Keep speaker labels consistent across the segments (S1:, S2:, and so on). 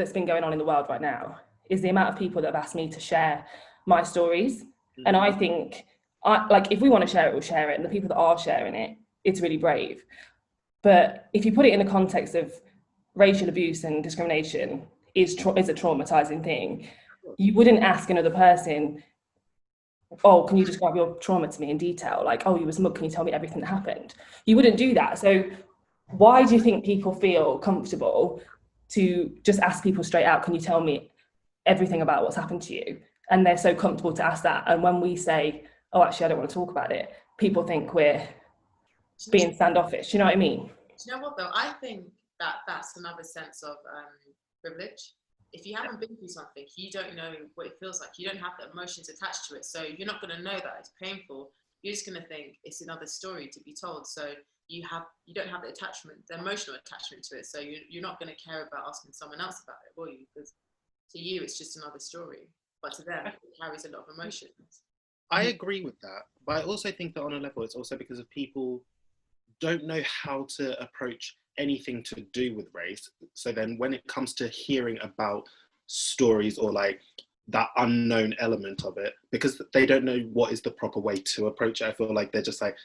S1: that's been going on in the world right now is the amount of people that have asked me to share my stories. And I think, like, if we want to share it, we'll share it. And the people that are sharing it, it's really brave. But if you put it in the context of racial abuse and discrimination is a traumatizing thing, you wouldn't ask another person, oh, can you describe your trauma to me in detail? Like, oh, you were smug, can you tell me everything that happened? You wouldn't do that. So why do you think people feel comfortable to just ask people straight out, can you tell me everything about what's happened to you? And they're so comfortable to ask that. And when we say, oh, actually, I don't want to talk about it, people think we're being standoffish. You know what I mean?
S2: Do you know what, though? I think that that's another sense of privilege. If you haven't been through something, you don't know what it feels like. You don't have the emotions attached to it. So you're not going to know that it's painful. You're just going to think it's another story to be told. So you don't have the attachment, the emotional attachment to it. So you're not going to care about asking someone else about it, will you? Because to you, it's just another story. But to them, it carries a lot of emotions.
S3: I agree with that. But I also think that on a level, it's also because of people don't know how to approach anything to do with race. So then when it comes to hearing about stories or like that unknown element of it, because they don't know what is the proper way to approach it, I feel like they're just like,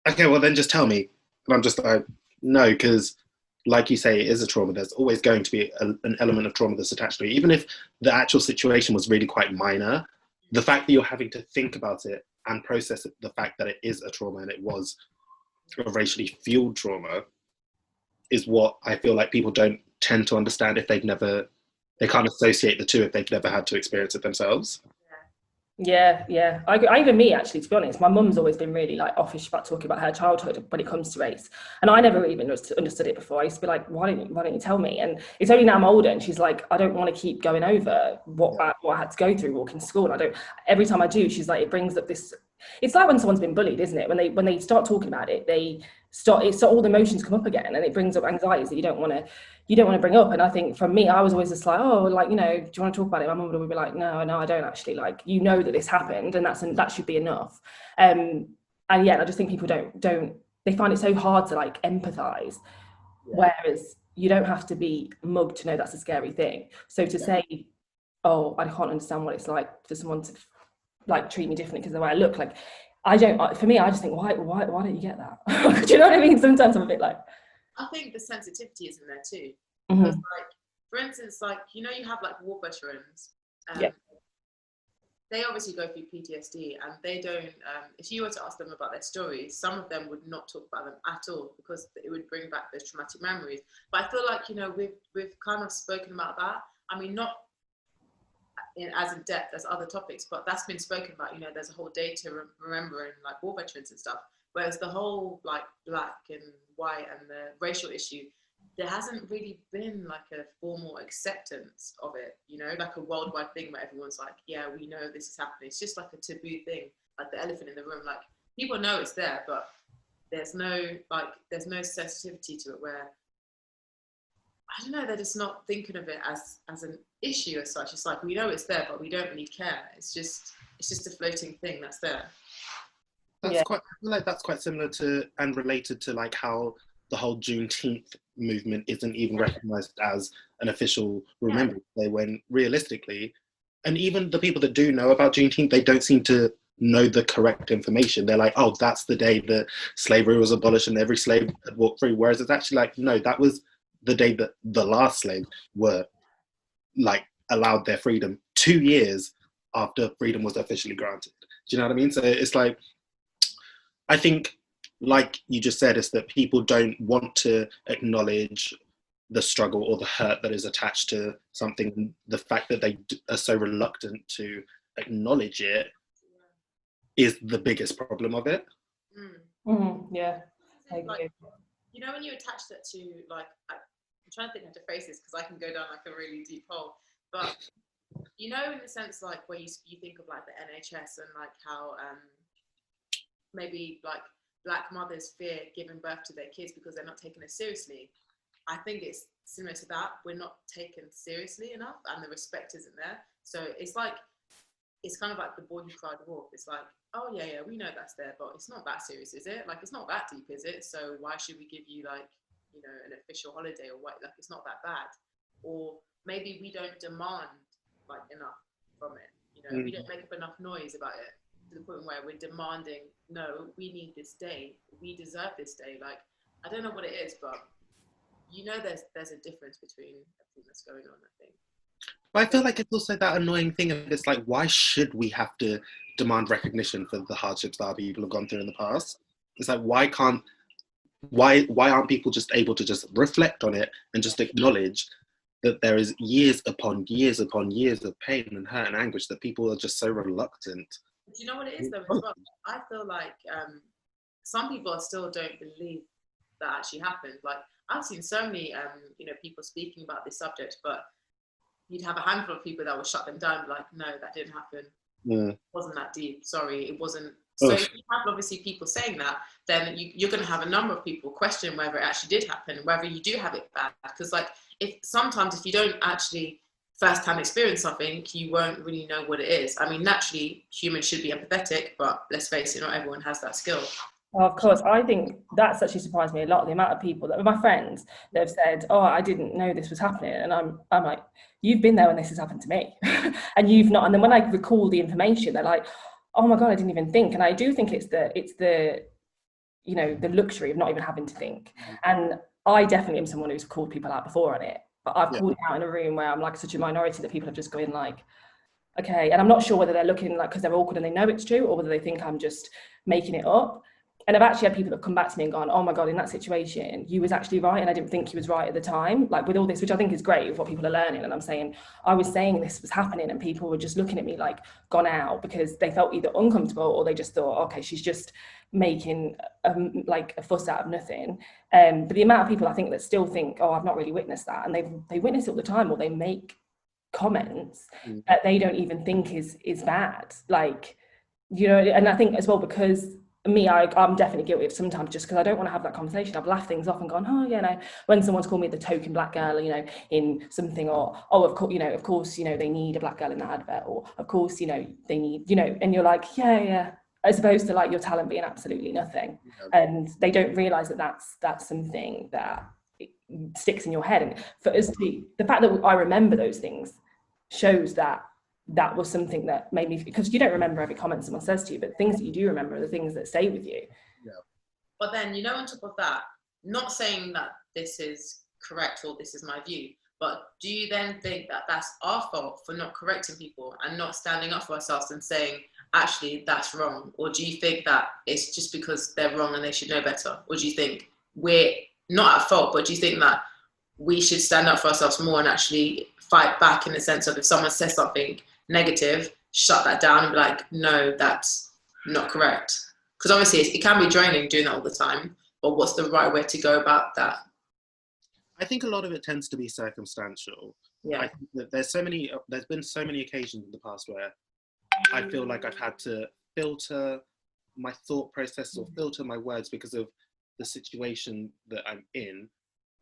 S3: okay, well then just tell me. And I'm just like, no, because like you say, it is a trauma. There's always going to be an element of trauma that's attached to it. Even if the actual situation was really quite minor, the fact that you're having to think about it and process it, the fact that it is a trauma and it was a racially fueled trauma, is what I feel like people don't tend to understand if they can't associate the two if they've never had to experience it themselves.
S1: Yeah. Even me, actually, to be honest, my mum's always been really like offish about talking about her childhood when it comes to race, and I never even understood it before. I used to be like, why don't you tell me? And it's only now I'm older, and she's like, I don't want to keep going over what I had to go through walking to school. And every time I do, she's like, it brings up this. It's like when someone's been bullied, isn't it? When they start talking about it, all the emotions come up again, and it brings up anxieties that you don't want to bring up. And I think for me, I was always just like, oh, like, you know, do you want to talk about it? My mum would be like, no, I don't actually. Like, you know that this happened, and that should be enough. And yeah, I just think people don't they find it so hard to like empathize, whereas you don't have to be mugged to know that's a scary thing. So to say, oh, I can't understand what it's like for someone to like treat me differently because of the way I look, like, for me, I just think, why don't you get that? Do you know what I mean? Sometimes I'm a bit like,
S2: I think the sensitivity is in there too.
S1: Mm-hmm.
S2: Because, like, for instance, like, you know, you have like war veterans. They obviously go through PTSD, and they don't. If you were to ask them about their stories, some of them would not talk about them at all because it would bring back those traumatic memories. But I feel like, you know, we've kind of spoken about that. I mean, not as in depth as other topics, but that's been spoken about. You know, there's a whole day to remember in like war veterans and stuff. Whereas the whole like black and white and the racial issue, there hasn't really been like a formal acceptance of it, you know, like a worldwide thing where everyone's like, yeah, we know this is happening. It's just like a taboo thing, like the elephant in the room. Like, people know it's there, but there's no sensitivity to it, where, I don't know, they're just not thinking of it as an issue as such. It's like, we know it's there, but we don't really care. It's just a floating thing that's there.
S3: I feel like that's quite similar to and related to like how the whole Juneteenth movement isn't even recognised as an official Remembrance Day, when realistically, and even the people that do know about Juneteenth, they don't seem to know the correct information. They're like, oh, that's the day that slavery was abolished and every slave had walked free. Whereas it's actually like, no, that was the day that the last slaves were like allowed their freedom 2 years after freedom was officially granted. Do you know what I mean? So it's like, I think, like you just said, is that people don't want to acknowledge the struggle or the hurt that is attached to something. The fact that they are so reluctant to acknowledge it is the biggest problem of it.
S1: Yeah.
S2: Like, you know, when you attach that to, like, I'm trying to think how to phrase this because I can go down like a really deep hole, but you know, in the sense like where you think of like the NHS and like how maybe like black mothers fear giving birth to their kids because they're not taken as seriously. I think it's similar to that. We're not taken seriously enough, and the respect isn't there. So it's like, it's kind of like the boy who cried wolf. It's like, oh yeah, we know that's there, but it's not that serious, is it? Like, it's not that deep, is it? So why should we give you like, you know, an official holiday or what? Like, it's not that bad. Or maybe we don't demand like enough from it. You know, we don't make up enough noise about it to the point where we're demanding, no, we need this day, we deserve this day. Like, I don't know what it is, but you know, there's a difference between everything that's going on, I think.
S3: But I feel like it's also that annoying thing of it's like, why should we have to demand recognition for the hardships that our people have gone through in the past? It's like, why aren't people just able to just reflect on it and just acknowledge that there is years upon years upon years of pain and hurt and anguish that people are just so reluctant.
S2: Do you know what it is though as well? I feel like some people still don't believe that actually happened. Like, I've seen so many you know, people speaking about this subject, but you'd have a handful of people that would shut them down, like, no, that didn't happen. It wasn't that deep. Sorry, it wasn't. So if you have obviously people saying that, then you're going to have a number of people question whether it actually did happen, whether you do have it bad. Because like, sometimes if you don't actually first-hand experience something, you won't really know what it is. I mean, naturally, humans should be empathetic, but let's face it, not everyone has that skill.
S1: Oh, of course, I think that's actually surprised me a lot, the amount of people that my friends that have said, oh, I didn't know this was happening, and I'm like, you've been there when this has happened to me and you've not. And then when I recall the information, they're like, oh my god, I didn't even think. And I do think it's the you know, the luxury of not even having to think. And I definitely am someone who's called people out before on it, but I've called it out in a room where I'm like such a minority that people have just going like, okay. And I'm not sure whether they're looking like because they're awkward and they know it's true, or whether they think I'm just making it up. And I've actually had people that come back to me and gone, oh my God, in that situation, you was actually right. And I didn't think you was right at the time. Like with all this, which I think is great with what people are learning. And I'm saying, I was saying this was happening and people were just looking at me like gone out because they felt either uncomfortable or they just thought, okay, she's just making like a fuss out of nothing. But the amount of people I think that still think, oh, I've not really witnessed that. And they witness it all the time, or they make comments that they don't even think is bad. Like, you know, and I think as well, because me, I'm definitely guilty of sometimes just because I don't want to have that conversation. I've laughed things off and gone, oh, yeah, no. When someone's called me the token black girl, you know, in something, or, oh, of course, you know, they need a black girl in that advert, or of course, you know, they need, you know, and you're like, yeah, as opposed to like your talent being absolutely nothing. And they don't realize that that's something that sticks in your head. And for us, the fact that I remember those things shows that was something that made me, because you don't remember every comment someone says to you, but things that you do remember are the things that stay with you.
S3: Yeah.
S2: But then, you know, on top of that, not saying that this is correct or this is my view, but do you then think that that's our fault for not correcting people and not standing up for ourselves and saying, actually, that's wrong? Or do you think that it's just because they're wrong and they should know better? Or do you think we're not at fault, but do you think that we should stand up for ourselves more and actually fight back in the sense of if someone says something negative, shut that down and be like, no, that's not correct? Because obviously it can be draining doing that all the time, but what's the right way to go about that?
S3: I think a lot of it tends to be circumstantial.
S2: Yeah.
S3: I think that there's been so many occasions in the past where I feel like I've had to filter my thought process or filter my words because of the situation that I'm in,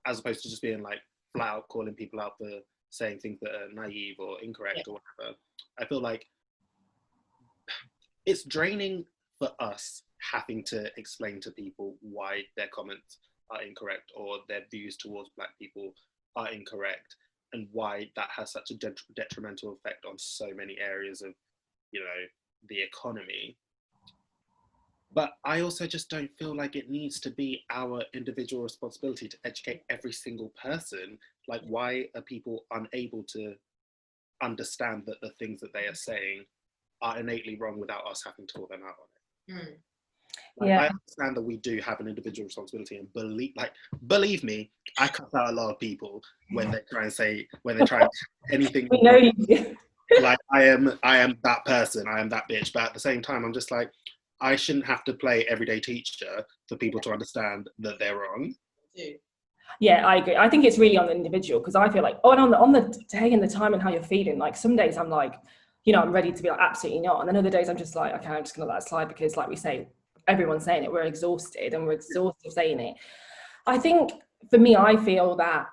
S3: as opposed to just being like flat out calling people out for saying things that are naive or incorrect or whatever. I feel like it's draining for us having to explain to people why their comments are incorrect or their views towards Black people are incorrect, and why that has such a detrimental effect on so many areas of, you know, the economy. But I also just don't feel like it needs to be our individual responsibility to educate every single person. Like, why are people unable to understand that the things that they are saying are innately wrong without us having to call them out on it? Like, I understand that we do have an individual responsibility, and believe me, I cut out a lot of people when they try and anything.
S1: We know you do.
S3: Like, I am that person, I am that bitch, but at the same time, I'm just like, I shouldn't have to play everyday teacher for people to understand that they're wrong.
S1: Yeah, I agree. I think it's really on the individual, because I feel like, oh, and on the day and the time and how you're feeling. Like some days I'm like, you know, I'm ready to be like, absolutely not. And then other days I'm just like, okay, I'm just going to let it slide, because like we say, everyone's saying it. We're exhausted and we're exhausted saying it. I think for me, I feel that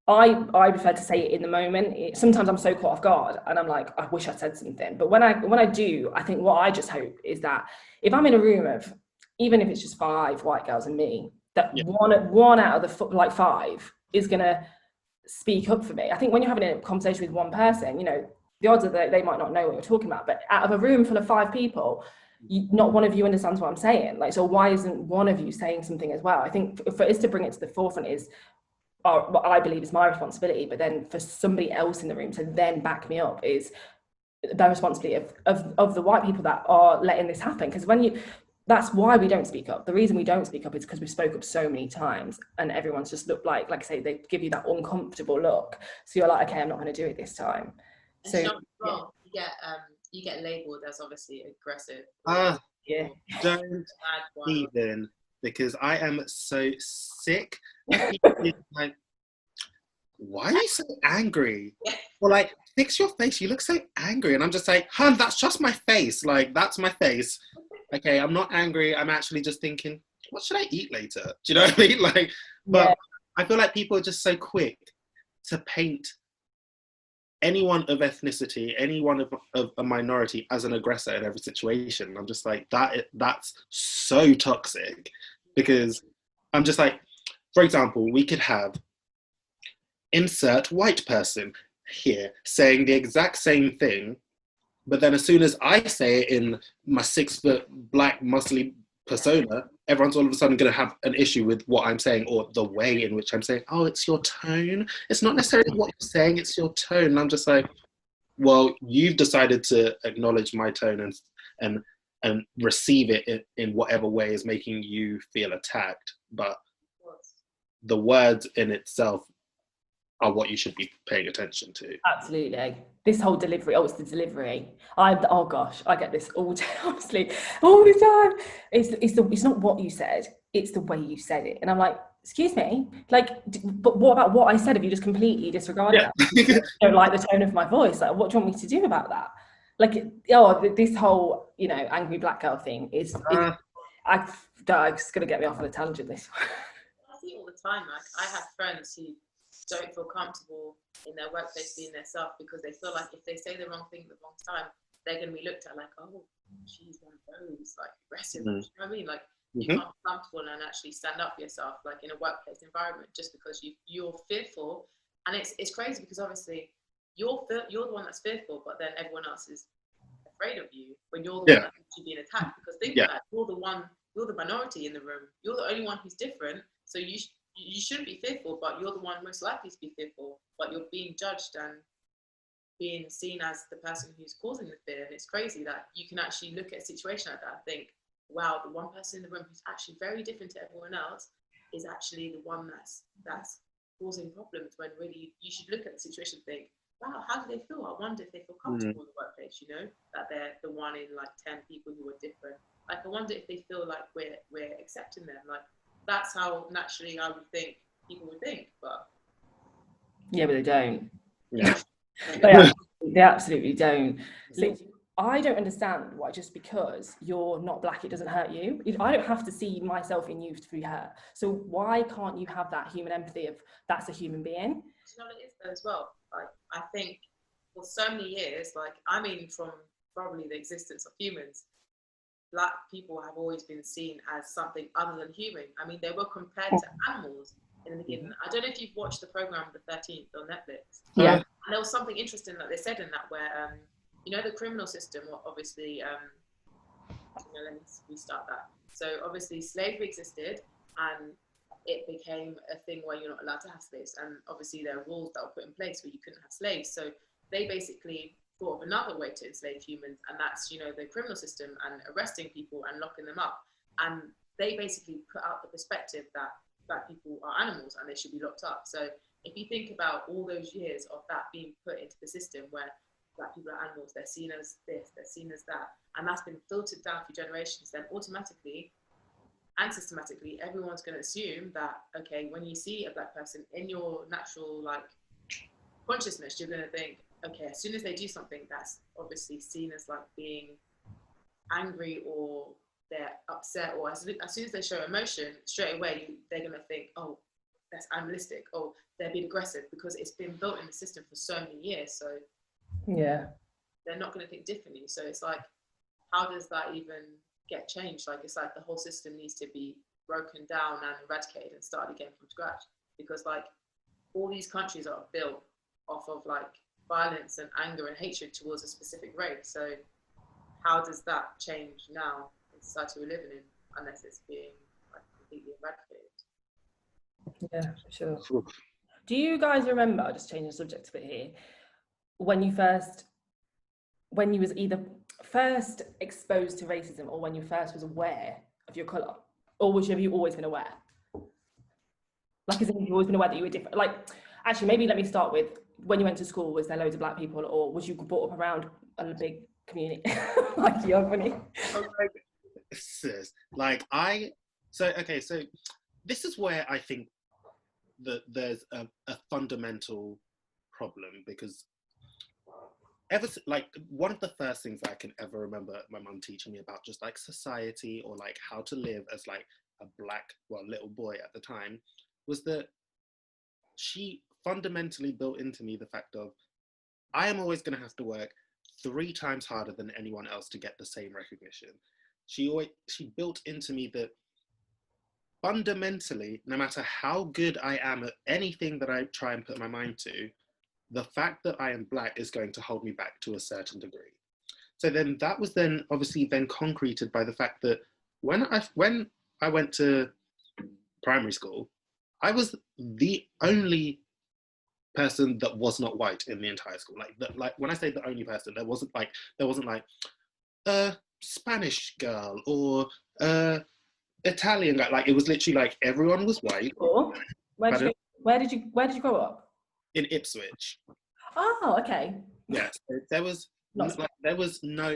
S1: I prefer to say it in the moment. Sometimes I'm so caught off guard and I'm like, I wish I'd said something. But when I do, I think what I just hope is that if I'm in a room of, even if it's just 5 white girls and me, that one out of the 5 is gonna speak up for me. I think when you're having a conversation with one person, you know, the odds are that they might not know what you're talking about, but out of a room full of 5 people, not one of you understands what I'm saying. Like, so why isn't one of you saying something as well? I think for us to bring it to the forefront is what I believe is my responsibility, but then for somebody else in the room to then back me up is the responsibility of the white people that are letting this happen. Because that's why we don't speak up. The reason we don't speak up is because we spoke up so many times and everyone's just looked like I say, they give you that uncomfortable look. So you're like, okay, I'm not going to do it this time. So
S2: you get labelled as obviously aggressive.
S1: Yeah.
S3: Don't even, because I am so sick. Like, why are you so angry? Or like, fix your face. You look so angry. And I'm just like, hun, that's just my face. Like, that's my face. Okay, I'm not angry. I'm actually just thinking, what should I eat later? Do you know what I mean? Like, but I feel like people are just so quick to paint anyone of ethnicity, anyone of a minority as an aggressor in every situation. I'm just like, that's so toxic, because I'm just like, for example, we could have insert white person here saying the exact same thing, but then as soon as I say it in my 6 foot black muscly persona, everyone's all of a sudden going to have an issue with what I'm saying or the way in which I'm saying. Oh, it's your tone. It's not necessarily what you're saying, it's your tone. And I'm just like, well, you've decided to acknowledge my tone and receive it in whatever way is making you feel attacked. But the words in itself are what you should be paying attention to.
S1: Absolutely. This whole delivery, it's the delivery. Oh gosh, I get this all day, honestly, all the time. It's not what you said, it's the way you said it. And I'm like, excuse me, like, but what about what I said? Have you just completely disregarded that? You don't like the tone of my voice? Like, what do you want me to do about that? Like, this whole, you know, angry black girl thing is it's gonna get me off on a tangent, this.
S2: I see all the time, like, I have friends who don't feel comfortable in their workplace being their self because they feel like if they say the wrong thing at the wrong time, they're going to be looked at like, oh, she's one of those, like, aggressive. You know what I mean? Like, you can't be comfortable and actually stand up for yourself, like, in a workplace environment, just because you're fearful. And it's crazy because obviously you're the one that's fearful, but then everyone else is afraid of you when you're the one that's actually being attacked. Because think about it, you're the minority in the room. You're the only one who's different. So you shouldn't be fearful, but you're the one most likely to be fearful, but you're being judged and being seen as the person who's causing the fear. And it's crazy that you can actually look at a situation like that and think, wow, the one person in the room who's actually very different to everyone else is actually the one that's causing problems, when really you should look at the situation and think, wow, how do they feel? I wonder if they feel comfortable in the workplace, you know, that they're the one in like 10 people who are different. Like, I wonder if they feel like we're accepting them. Like, that's how naturally I would think people would think, but
S1: but they don't.
S3: Yeah.
S1: They absolutely don't. I don't understand why just because you're not black it doesn't hurt you. I don't have to see myself in you to be hurt. So why can't you have that human empathy of that's a human being?
S2: You know what it is though as well. Like, I think for so many years, like, I mean, from probably the existence of humans, black people have always been seen as something other than human. I mean, they were compared to animals in the beginning. I don't know if you've watched the program The 13th on Netflix.
S1: Yeah.
S2: And there was something interesting that they said in that where, you know, the criminal system, obviously, let me restart that. So obviously slavery existed and it became a thing where you're not allowed to have slaves. And obviously there are rules that were put in place where you couldn't have slaves. So they basically thought of another way to enslave humans, and that's, you know, the criminal system and arresting people and locking them up. And they basically put out the perspective that black people are animals and they should be locked up. So if you think about all those years of that being put into the system where black people are animals, they're seen as this, they're seen as that, and that's been filtered down through generations, then automatically and systematically everyone's going to assume that, okay, when you see a black person in your natural like consciousness, you're going to think, okay, as soon as they do something that's obviously seen as like being angry or they're upset, or as soon as they show emotion, straight away they're going to think, oh, that's animalistic, oh, they're being aggressive, because it's been built in the system for so many years. So
S1: yeah,
S2: they're not going to think differently. So it's like, how does that even get changed? Like, it's like the whole system needs to be broken down and eradicated and started again from scratch, because like all these countries are built off of like violence and anger and hatred towards a specific race. So how does that change now in society we're living in, unless it's being like completely eradicated?
S1: Yeah, sure. Do you guys remember, just changing the subject a bit here, when you was either first exposed to racism or when you first was aware of your colour? Or have you always been aware? Like, as in, you've always been aware that you were different? Like, actually, maybe let me start with, when you went to school, was there loads of black people, or was you brought up around a big community? Like, you're funny.
S3: So this is where I think that there's a fundamental problem, because one of the first things I can ever remember my mum teaching me about just like society, or like how to live as like a little boy at the time, was that she fundamentally built into me the fact of, I am always going to have to work 3 times harder than anyone else to get the same recognition. She built into me that fundamentally, no matter how good I am at anything that I try and put my mind to, the fact that I am black is going to hold me back to a certain degree. So then that was then obviously then concreted by the fact that when I went to primary school, I was the only person that was not white in the entire school. Like when I say the only person, there wasn't like a Spanish girl or Italian guy. Like, it was literally like everyone was white.
S1: Cool. Where did you grow up?
S3: In Ipswich.
S1: Oh, okay.
S3: Yeah, there was no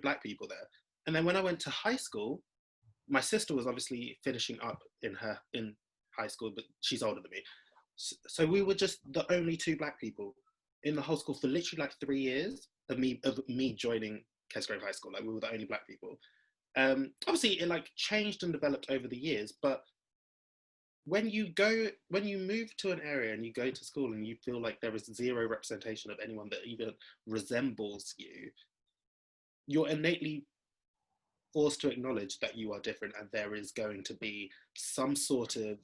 S3: black people there. And then when I went to high school, my sister was obviously finishing up in high school, but she's older than me. So we were just the only 2 black people in the whole school for literally like 3 years of me joining Kesgrove High School. Like, we were the only black people. Obviously it like changed and developed over the years, but when you move to an area and you go to school and you feel like there is 0 representation of anyone that even resembles you, you're innately forced to acknowledge that you are different, and there is going to be some sort of,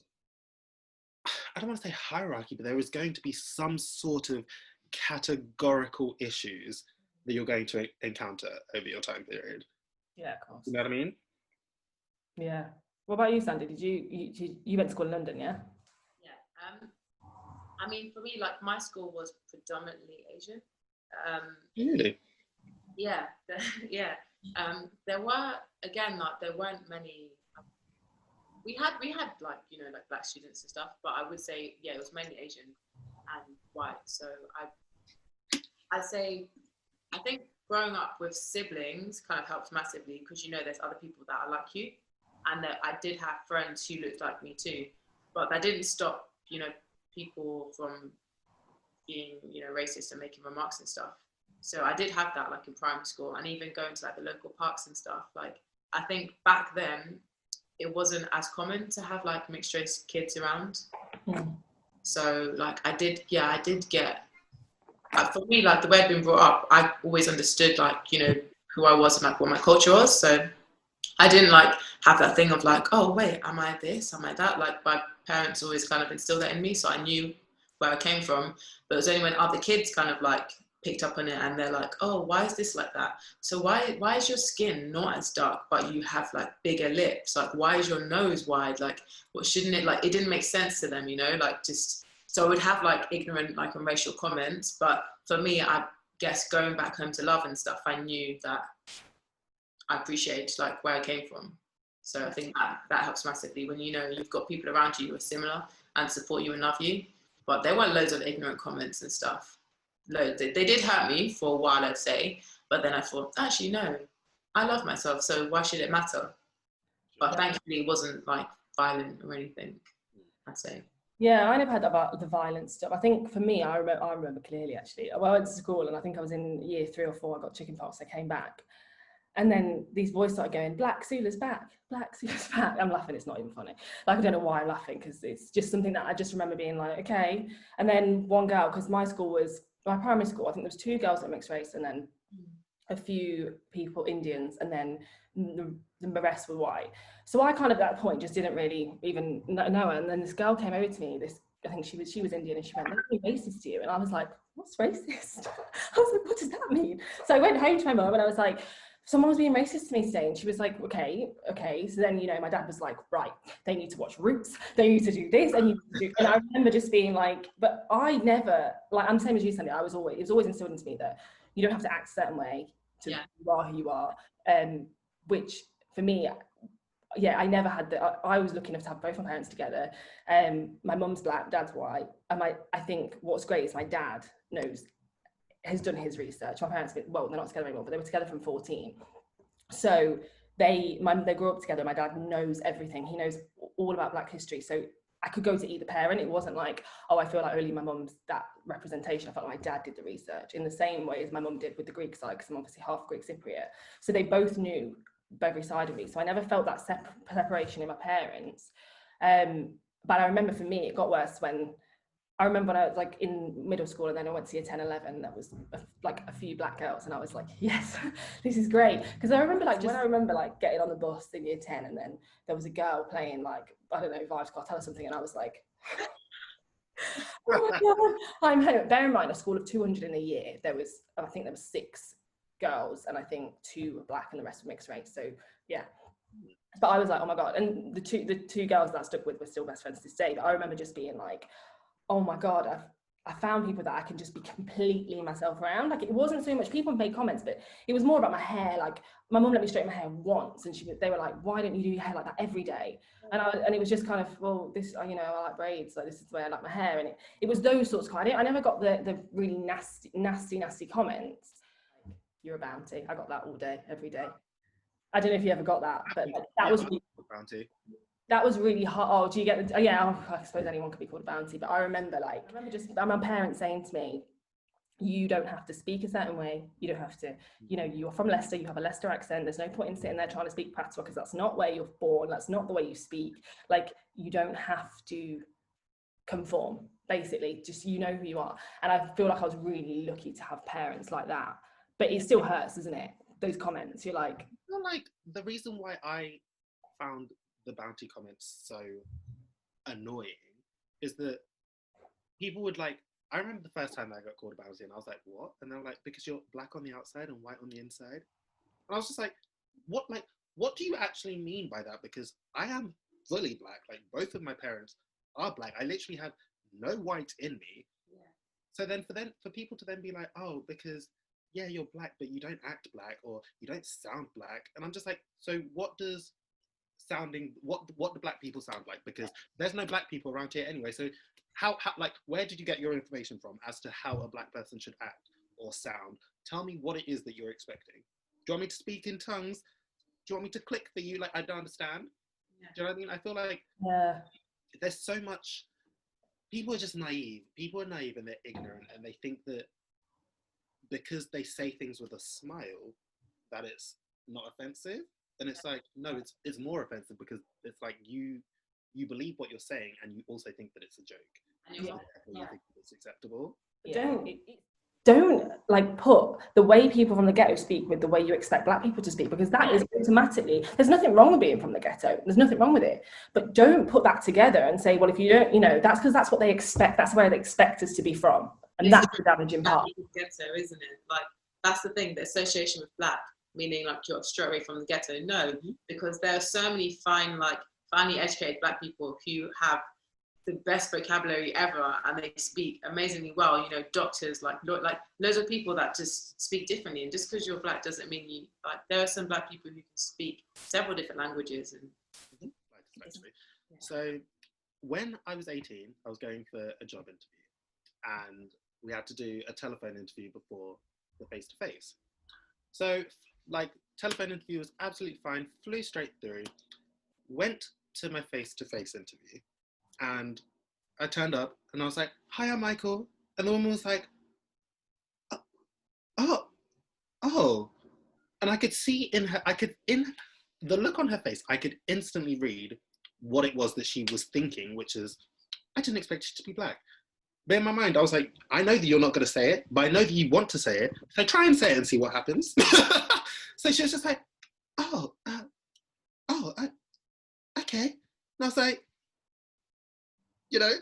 S3: I don't want to say hierarchy, but there is going to be some sort of categorical issues that you're going to encounter over your time period.
S1: Yeah, of course.
S3: You know what I mean?
S1: Yeah. What about you, Sandy? Did you went to school in London, yeah?
S2: Yeah. I mean, for me, like, my school was predominantly Asian.
S3: Really?
S2: Yeah. Yeah. There weren't many. We had like, you know, like black students and stuff, but I would say, yeah, it was mainly Asian and white. So I'd say, I think growing up with siblings kind of helps massively, because, you know, there's other people that are like you, and that I did have friends who looked like me too, but that didn't stop, you know, people from being, you know, racist and making remarks and stuff. So I did have that, like, in primary school, and even going to like the local parks and stuff. Like, I think back then it wasn't as common to have like mixed race kids around. So like I did get, for me, like, the way I'd been brought up, I always understood, like, you know, who I was and like what my culture was. So I didn't like have that thing of like, oh wait, am I this, am I that? Like, my parents always kind of instilled that in me, so I knew where I came from. But it was only when other kids kind of like picked up on it, and they're like, oh, why is this like that? So why is your skin not as dark, but you have like bigger lips? Like, why is your nose wide? Like, what shouldn't it, like, it didn't make sense to them, you know, like, just, so I would have like ignorant, like, and racial comments. But for me, I guess going back home to love and stuff, I knew that I appreciate like where I came from. So I think that helps massively when, you know, you've got people around you who are similar and support you and love you. But there weren't loads of ignorant comments and stuff. Loads. They did hurt me for a while, I'd say. But then I thought, actually, no, I love myself, so why should it matter? But thankfully, it wasn't like violent or anything, I'd say.
S1: Yeah, I never heard about the violence stuff. I think for me, I remember clearly, actually. Well, I went to school, and I think I was in year 3 or 4. I got chickenpox. I came back. And then these boys started going, Black Soulla's back, Black Soulla's back. I'm laughing, it's not even funny. Like, I don't know why I'm laughing, because it's just something that I just remember being like, okay. And then one girl, because my primary school, I think there was 2 girls that were mixed race, and then a few people, Indians, and then the rest were white. So I kind of at that point just didn't really even know her. And then this girl came over to me, this I think she was Indian, and she went, "They're being racist to you." And I was like, "What's racist?" I was like, "What does that mean?" So I went home to my mum and I was like, "Someone was being racist to me today." And she was like, okay. So then, you know, my dad was like, "Right, they need to watch Roots, they need to do this, and and I remember just being like, but I never, like, I'm the same as you, Sandy. It was always instilled into me that you don't have to act a certain way to you are who you are. Which for me, yeah, I never had I was lucky enough to have both my parents together. My mum's black, dad's white. And I think what's great is my dad has done his research. My parents, well, they're not together anymore, but they were together from 14. So they grew up together. My dad knows everything. He knows all about Black history. So I could go to either parent. It wasn't like, oh, I feel like only my mum's that representation. I felt like my dad did the research in the same way as my mum did with the Greek side, because I'm obviously half Greek Cypriot. So they both knew every side of me. So I never felt that separation in my parents. But I remember for me, it got worse when I was like in middle school, and then I went to year 10, 11. That was like a few black girls, and I was like, yes, this is great. Because I remember like getting on the bus in year 10, and then there was a girl playing like, I don't know, Vibes Cartel or something, and I was like, oh my God. I'm home. Bear in mind, a school of 200 in a year, I think there was 6 girls, and I think 2 were black and the rest were mixed race. So yeah. But I was like, oh my God. And the two girls that I stuck with were still best friends to this day. But I remember just being like, oh my God, I found people that I can just be completely myself around. Like, it wasn't so much, people made comments, but it was more about my hair. Like, my mum let me straighten my hair once, and they were like, why don't you do your hair like that every day? And it was just kind of, well, this, you know, I like braids, so this is the way I like my hair. And it was those sorts of I never got the really nasty comments. You're a bounty. I got that all day, every day. I don't know if you ever got that, but that was really, that was really hard. Oh, do you get the, yeah, I suppose anyone could be called a bounty, but I remember just my parents saying to me, you don't have to speak a certain way. You don't have to, you know, you're from Leicester, you have a Leicester accent. There's no point in sitting there trying to speak patois, because that's not where you're born. That's not the way you speak. Like, you don't have to conform, basically. Just, you know who you are. And I feel like I was really lucky to have parents like that. But it still hurts, doesn't it? Those comments, you're like...
S3: Well, like, the reason why I found the bounty comments so annoying is that people would like, I remember the first time I got called a bounty, and I was like, what? And they were like, because you're black on the outside and white on the inside. And I was just like, what do you actually mean by that? Because I am fully black. Like, both of my parents are black. I literally have no white in me. Yeah. So then for people to then be like, oh, because yeah, you're black, but you don't act black, or you don't sound black. And I'm just like, so what do black people sound like? Because there's no black people around here anyway. So how like, where did you get your information from as to how a black person should act or sound? Tell me what it is that you're expecting. Do you want me to speak in tongues? Do you want me to click for you? Like, I don't understand. Yeah. Do you know what I mean? I feel like there's so much, people are just naive. People are naive and they're ignorant, and they think that because they say things with a smile, that it's not offensive. And it's like, no, it's more offensive, because it's like you believe what you're saying, and you also think that it's a joke. And you think it's acceptable.
S1: Yeah. Don't like put the way people from the ghetto speak with the way you expect black people to speak, because that is automatically, there's nothing wrong with being from the ghetto. There's nothing wrong with it. But don't put that together and say, well, if you don't, you know, that's because that's what they expect. That's where they expect us to be from. And that's the damaging part.
S2: Ghetto, isn't it? Like, that's the thing, the association with black, meaning like you're straight away from the ghetto. No, because there are so many finely educated black people who have the best vocabulary ever, and they speak amazingly well. You know, doctors, like loads of people that just speak differently. And just because you're black doesn't mean you, like, there are some black people who can speak several different languages. And
S3: so when I was 18, I was going for a job interview, and we had to do a telephone interview before the face-to-face. So, like, telephone interview was absolutely fine, flew straight through, went to my face-to-face interview, and I turned up, and I was like, hi, I'm Michael. And the woman was like, oh. And I could see in the look on her face, I could instantly read what it was that she was thinking, which is, I didn't expect you to be black. But in my mind, I was like, I know that you're not going to say it, but I know that you want to say it. So try and say it and see what happens. So she was just like, okay. And I was like, you know,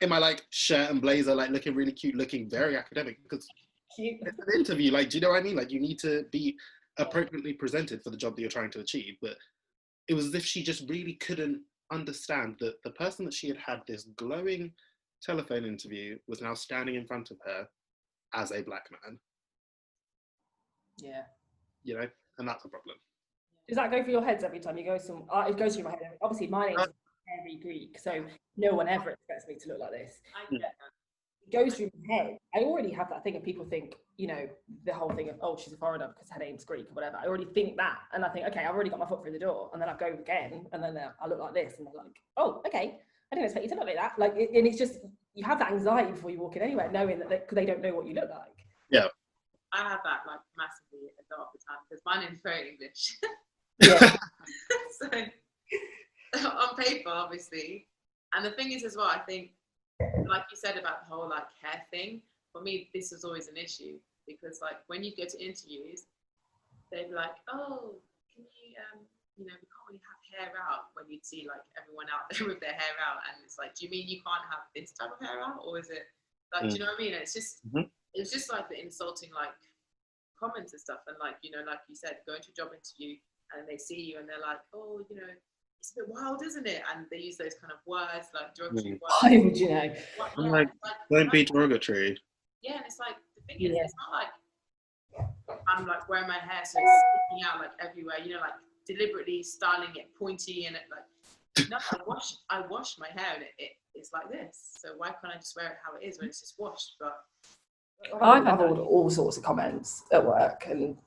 S3: in my like shirt and blazer, like looking really cute, looking very academic, because
S1: Cute.
S3: it's an interview. Like, do you know what I mean? Like, you need to be appropriately presented for the job that you're trying to achieve. But it was as if she just really couldn't understand that the person that she had had this glowing telephone interview was now standing in front of her as a black man.
S1: Yeah.
S3: You know, and that's a problem.
S1: Does that go through your heads every time you go some? It goes through my head. Obviously, my name's very Greek, so no one ever expects me to look like this. It goes through my head. I already have that thing of people think, you know, the whole thing of, oh, she's a foreigner because her name's Greek or whatever. I already think that, and I think, okay, I've already got my foot through the door, and then I go again, and then I look like this, and they're like, oh, okay, I didn't expect you to look like that. Like, and it's just, you have that anxiety before you walk in anywhere, knowing that they don't know what you look like.
S3: Yeah.
S2: I have that like massively a lot of the time because my name's very English.
S1: Yeah.
S2: So on paper, obviously, and the thing is as well, I think, like you said about the whole like hair thing, for me, this was always an issue because like when you go to interviews, they'd be like, oh, can you, you know, we can't really have hair out when you'd see like everyone out there with their hair out, and it's like, do you mean you can't have this type of hair out, or is it like, do you know what I mean? It's just, it's just like the insulting like comments and stuff, and like, you know, like you said, going to a job interview and they see you and they're like, oh, you know, it's a bit wild, isn't it? And they use those kind of words like derogatory words.
S1: Why would you know?
S3: I'm like, don't be derogatory.
S2: Yeah, and it's like, the thing is, it's not like I'm like wearing my hair so it's sticking out like everywhere, you know, like deliberately styling it pointy and it like, no, I wash my hair and it's like this. So why can't I just wear it how it is when it's just washed? But
S1: I've had all sorts of comments at work, and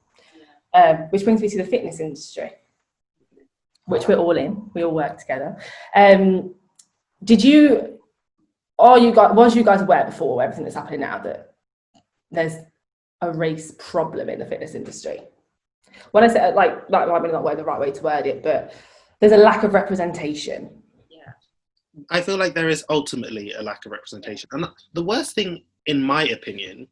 S1: which brings me to the fitness industry, which we're all in. We all work together. Was you guys aware before everything that's happening now that there's a race problem in the fitness industry? When I say like might be not the right way to word it, but there's a lack of representation.
S2: Yeah,
S3: I feel like there is ultimately a lack of representation, and the worst thing, in my opinion,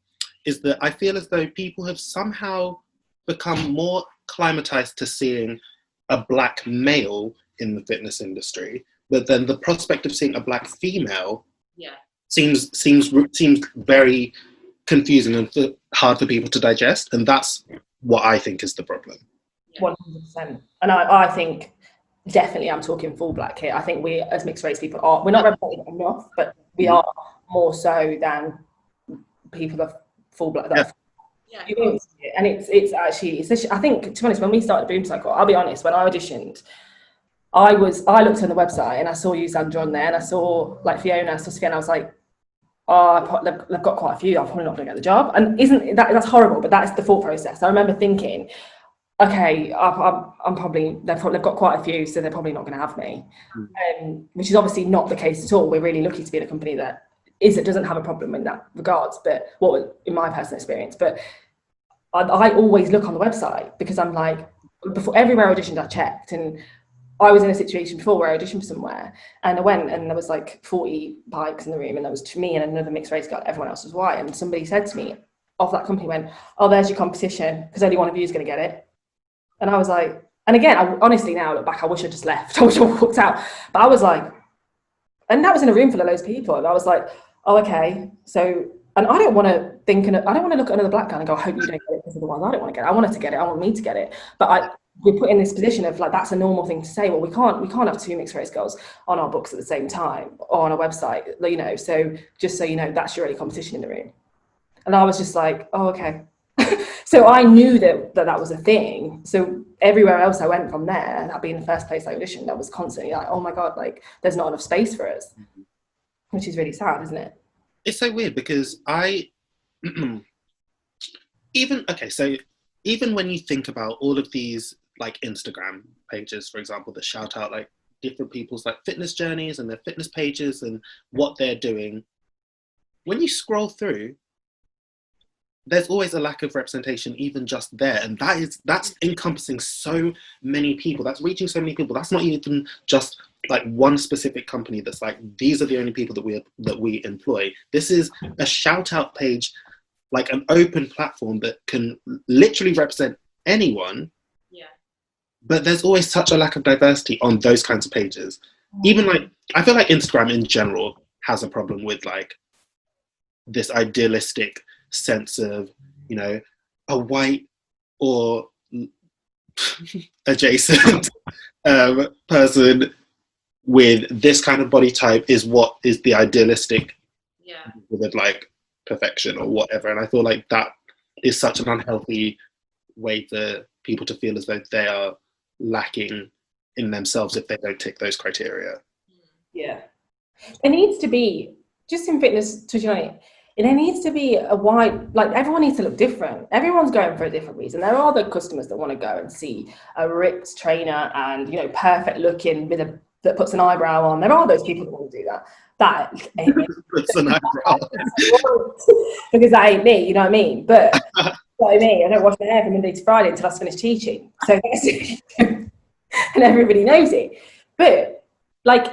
S3: is that I feel as though people have somehow become more acclimatized to seeing a black male in the fitness industry, but then the prospect of seeing a black female seems very confusing and hard for people to digest, and that's what I think is the problem.
S1: 100%. And I think definitely I'm talking full black here. I think we as mixed race people we're not represented enough, but we are more so than people of full black. And it's actually I think, to be honest, when we started Boom Cycle, I'll be honest, when I auditioned, I looked on the website and I saw you, Sandra, on there, and I saw like Fiona, I saw Sophia, and I was like, oh, they've got quite a few, I'm probably not going to get the job. And isn't that's horrible, but that's the thought process. I remember thinking, okay, I'm probably, they've got quite a few, so they're probably not going to have me, which is obviously not the case at all. We're really lucky to be in a company that doesn't have a problem in that regards, but in my personal experience. But I always look on the website because I'm like, before everywhere I auditioned, I checked, and I was in a situation before where I auditioned for somewhere, and I went and there was like 40 bikes in the room, and there was me and another mixed race girl, everyone else was white, and somebody said to me of that company, went, oh, there's your competition, because only one of you is going to get it. And I was like, and again, I honestly now look back, I wish I just left, I wish I walked out, but I was like, and that was in a room full of loads of people, and I was like, oh, okay, so, and I don't want to look at another black guy and go, I hope you don't get it, because otherwise I don't want to get it. I want her to get it, I want me to get it. But we're put in this position of like, that's a normal thing to say. Well, we can't have two mixed race girls on our books at the same time or on a website, you know, so just so you know, that's your only competition in the room. And I was just like, oh, okay. So I knew that was a thing. So everywhere else I went from there, that being the first place I auditioned, I was constantly like, oh my God, like there's not enough space for us, which is really sad, isn't it?
S3: It's so weird because even when you think about all of these like Instagram pages, for example, that shout out like different people's like fitness journeys and their fitness pages and what they're doing, when you scroll through, there's always a lack of representation even just there, and that's encompassing so many people, that's reaching so many people. That's not even just like one specific company that's like, these are the only people that we employ. This is a shout out page, like an open platform that can literally represent anyone. Yeah. But there's always such a lack of diversity on those kinds of pages. Even like, I feel like Instagram in general has a problem with like this idealistic sense of, you know, a white or adjacent person with this kind of body type is what is the idealistic with like perfection or whatever. And I feel like that is such an unhealthy way for people to feel as though they are lacking in themselves if they don't tick those criteria.
S1: Yeah, it needs to be, just in fitness, touching on it, there needs to be a wide, like everyone needs to look different. Everyone's going for a different reason. There are the customers that want to go and see a ripped trainer and, you know, perfect looking with a, that puts an eyebrow on. There are those people that want to do that. That
S3: puts an eyebrow
S1: because that ain't me, you know what I mean? But what I mean, I don't wash my hair from Monday to Friday until I finish teaching. So and everybody knows it. But like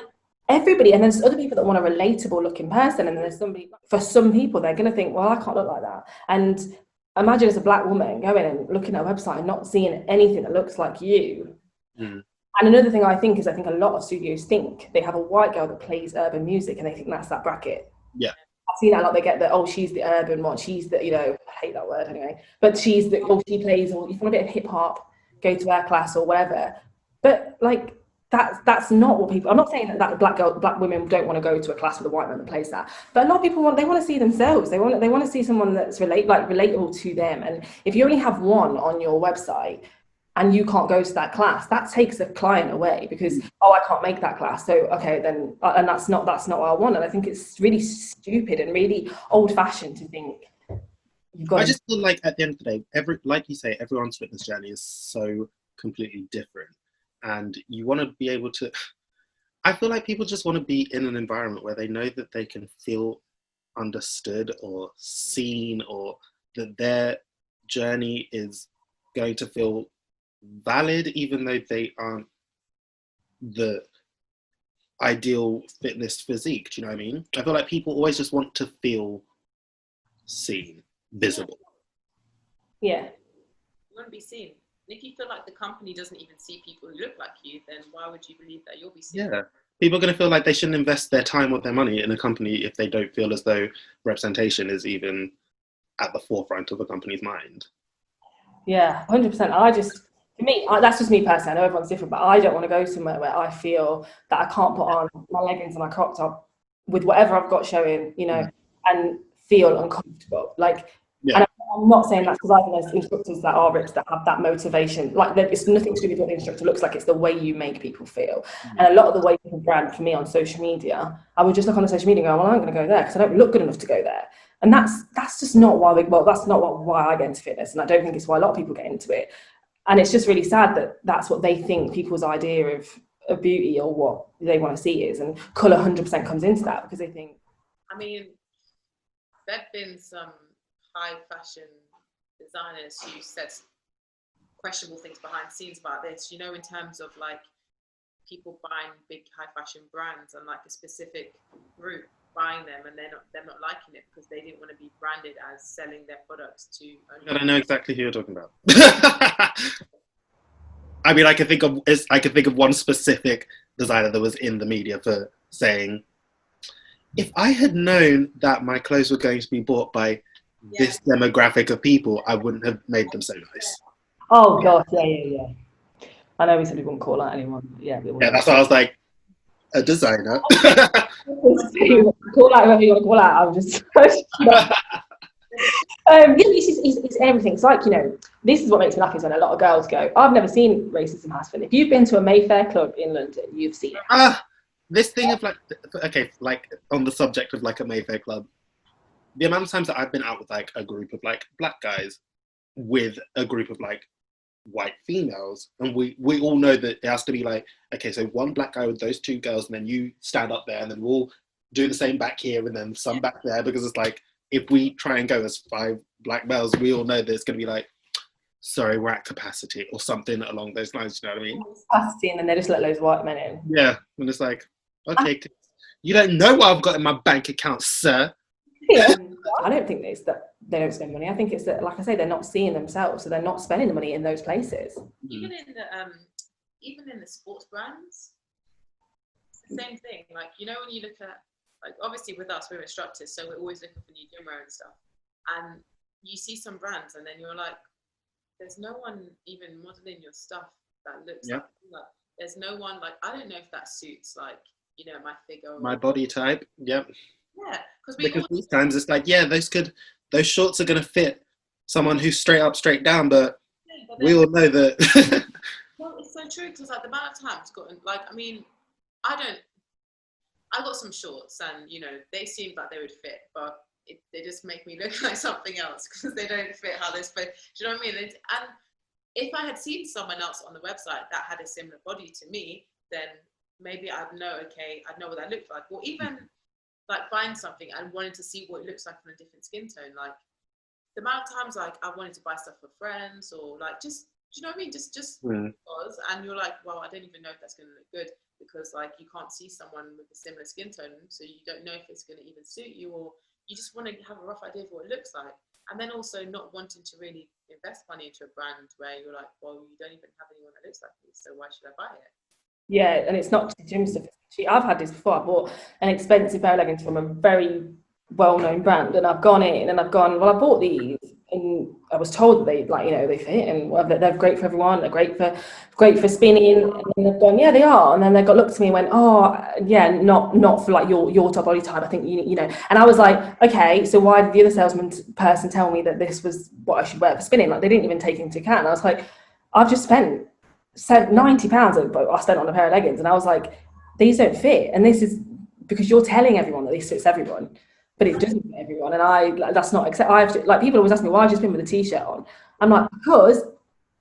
S1: everybody, and there's other people that want a relatable looking person, and then there's somebody, for some people, they're going to think, well, I can't look like that. And imagine as a black woman going and looking at a website and not seeing anything that looks like you. And another thing I think is, I think a lot of studios think they have a white girl that plays urban music and they think that's that bracket.
S3: Yeah.
S1: I've seen that a lot. They get the, oh, she's the urban one, she's the, you know, I hate that word anyway, but she's the, oh, she plays, or you want a bit of hip hop, go to our class or whatever. But like, that's not what people, I'm not saying that black women don't want to go to a class with a white man that plays that, but a lot of people want to see themselves. They want to see someone that's relatable to them. And if you only have one on your website and you can't go to that class, that takes a client away because, oh, I can't make that class. So, okay, then, and that's not what I want. And I think it's really stupid and really old fashioned to think you've got.
S3: I just feel like at the end of the day, like you say, everyone's fitness journey is so completely different. And you want to be able to, I feel like people just want to be in an environment where they know that they can feel understood or seen, or that their journey is going to feel valid, even though they aren't the ideal fitness physique. Do you know what I mean? I feel like people always just want to feel seen, visible.
S1: Yeah.
S2: You want to be seen. If you feel like the company doesn't even see people who look like you, then why would you believe that you'll be seen?
S3: Yeah. People are going to feel like they shouldn't invest their time or their money in a company if they don't feel as though representation is even at the forefront of a company's mind.
S1: Yeah, 100%. I just, for me, that's just me personally. I know everyone's different, but I don't want to go somewhere where I feel that I can't put on my leggings and my crop top with whatever I've got showing, you know, and feel uncomfortable. Like, and I'm not saying that's because I think there's instructors that are rich that have that motivation. Like, it's nothing to do with what the instructor looks like. It's the way you make people feel. And a lot of the way people brand for me on social media, I would just look on the social media and go, well, I'm going to go there because I don't look good enough to go there. And that's just not why that's not why I get into fitness, and I don't think it's why a lot of people get into it. And it's just really sad that that's what they think people's idea of beauty or what they want to see is, and colour 100% comes into that because they think.
S2: I mean, there've been some high fashion designers who said questionable things behind the scenes about this. You know, in terms of like people buying big high fashion brands and like a specific group buying them, and they're not liking it because they didn't want to be branded as selling their products to.
S3: And I know exactly who you're talking about. I mean, I can think of one specific designer that was in the media for saying, if I had known that my clothes were going to be bought by this demographic of people, I wouldn't have made them so nice.
S1: Oh gosh, yeah. I know we said we wouldn't call out anyone. Yeah,
S3: that's why I was like, a designer.
S1: Call out whoever you want to call out. I'm just. It's everything. It's like, you know, this is what makes me laugh is when a lot of girls go, I've never seen racism happen. If you've been to a Mayfair club in London, you've seen it.
S3: This thing of like, okay, like on the subject of like a Mayfair club, the amount of times that I've been out with like a group of like black guys with a group of like white females, and we all know that it has to be like, okay, so one black guy with those two girls, and then you stand up there, and then we'll do the same back here, and then some back there, because it's like, if we try and go as 5 black males, we all know that it's going to be like, sorry, we're at capacity, or something along those lines, you know what I mean?
S1: Capacity, and then they just let those white men in.
S3: Yeah, and it's like, okay, you don't know what I've got in my bank account, sir.
S1: Yeah. I don't think it's that they don't spend money. I think it's that, like I say, they're not seeing themselves, so they're not spending the money in those places.
S2: Even in the sports brands, it's the same thing. Like, you know, when you look at Like obviously with us, we're instructors, so we're always looking for new gym wear and stuff. And you see some brands, and then you're like, there's no one even modeling your stuff that looks like. There's no one, like, I don't know if that suits, like, you know, my figure,
S3: my body type. Yep.
S2: Yeah,
S3: because these times it's like, yeah, those shorts are gonna fit someone who's straight up, straight down, but we all know that.
S2: Well, it's so true, because like the amount of times gotten, like, I mean, I got some shorts, and you know, they seemed like they would fit, but they just make me look like something else because they don't fit how they're supposed. Do you know what I mean? And if I had seen someone else on the website that had a similar body to me, then maybe I'd know, okay, I'd know what that looked like. Or even like buying something and wanting to see what it looks like on a different skin tone. Like the amount of times like I wanted to buy stuff for friends, or like just, do you know what I mean? Just because, and you're like, well, I don't even know if that's going to look good, because like you can't see someone with a similar skin tone, so you don't know if it's going to even suit you, or you just want to have a rough idea of what it looks like. And then also not wanting to really invest money into a brand where you're like, well, you don't even have anyone that looks like me, so why should I buy it?
S1: Yeah, and it's not just gym stuff. I've had this before. I bought an expensive pair of leggings from a very well-known brand, and I've gone in and I've gone, well, I bought these, and I was told that they, like, you know, they fit and whatever, they're great for everyone, they're great for spinning, and then they've gone, yeah, they are, and then they got looked at me and went, oh, yeah, not for like your top body type. I think you know, and I was like, okay, so why did the other salesman person tell me that this was what I should wear for spinning? Like they didn't even take into account. And I was like, I've just spent £90 I spent on a pair of leggings, and I was like, these don't fit, and this is because you're telling everyone that this fits everyone, but it doesn't fit everyone, and that's not accept. I have to, like, people always ask me why I just been with a t-shirt on. I'm like, because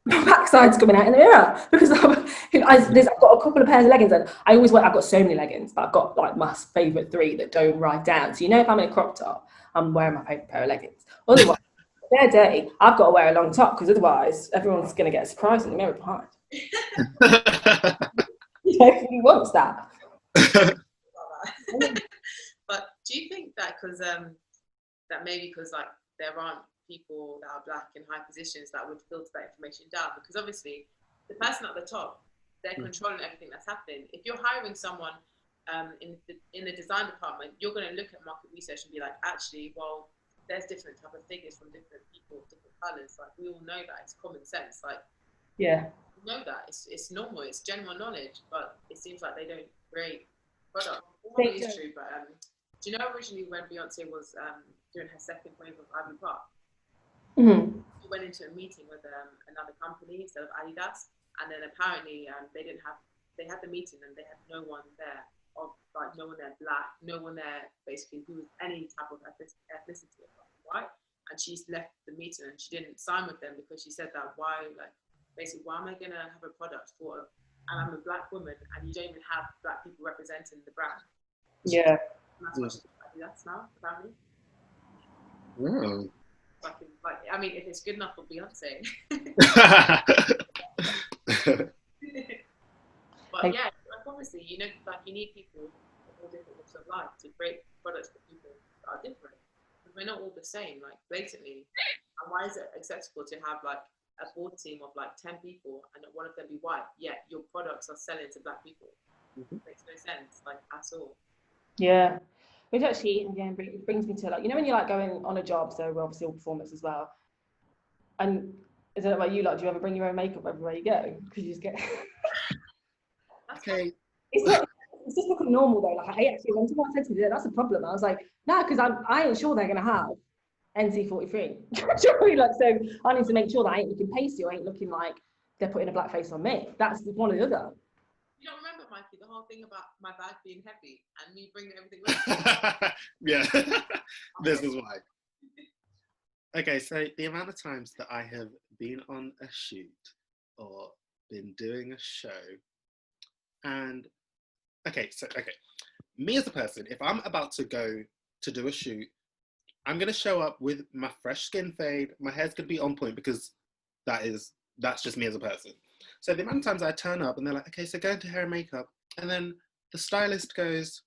S1: my backside's coming out in the mirror, because I've got a couple of pairs of leggings, and I always wear, I've got so many leggings, but I've got like my favorite 3 that don't ride down, so you know, if I'm in a crop top, I'm wearing my favorite pair of leggings. Otherwise, if they're dirty, I've got to wear a long top, because otherwise everyone's going to get surprised in the mirror behind. Nobody wants that.
S2: But do you think that because that maybe because like there aren't people that are black in high positions that would filter that information down? Because obviously the person at the top, they're controlling everything that's happening. If you're hiring someone in the design department, you're going to look at market research and be like, actually, well, there's different type of figures from different people, different colors. Like we all know that, it's common sense. Like,
S1: yeah,
S2: you know that it's normal, it's general knowledge, but it seems like they don't create product. Probably is true, but do you know originally when Beyonce was doing her second wave of Ivy Park, she went into a meeting with another company instead of Adidas, and then apparently they had the meeting and they had no one there no one there black, no one there basically who was any type of ethnicity, right? And she's left the meeting and she didn't sign with them because she said that why am I gonna have a product and I'm a black woman and you don't even have black people representing the brand?
S1: Yeah.
S2: And that's what she's that's now, apparently.
S3: Oh.
S2: I mean, if it's good enough for Beyonce. But yeah, like obviously, you know, like you need people of all different walks of life to create products for people that are different. Because we're not all the same, like blatantly. And why is it acceptable to have like a board team of like 10 people and one of them be white, yet your products are selling to black people? Makes no sense, like at all.
S1: Yeah, which actually again brings me to, like, you know, when you're like going on a job, so we're obviously all performers as well, and I don't know about you, like, do you ever bring your own makeup everywhere you go? Because you just get
S3: Okay.
S1: It's just become normal though. Like I hate, actually, when someone said to me that's a problem, I was like, no, because I ain't sure they're gonna have NC43. Like, so I need to make sure that I ain't looking pasty or ain't looking like they're putting a black face on me. That's one or the other.
S2: You don't remember, Mikey, the whole thing about my bag being heavy and me bringing everything with me?
S3: Yeah, this is why. Okay, so the amount of times that I have been on a shoot or been doing a show, and me as a person, if I'm about to go to do a shoot, I'm gonna show up with my fresh skin fade. My hair's gonna be on point because that's just me as a person. So the amount of times I turn up and they're like, okay, so go into hair and makeup, and then the stylist goes,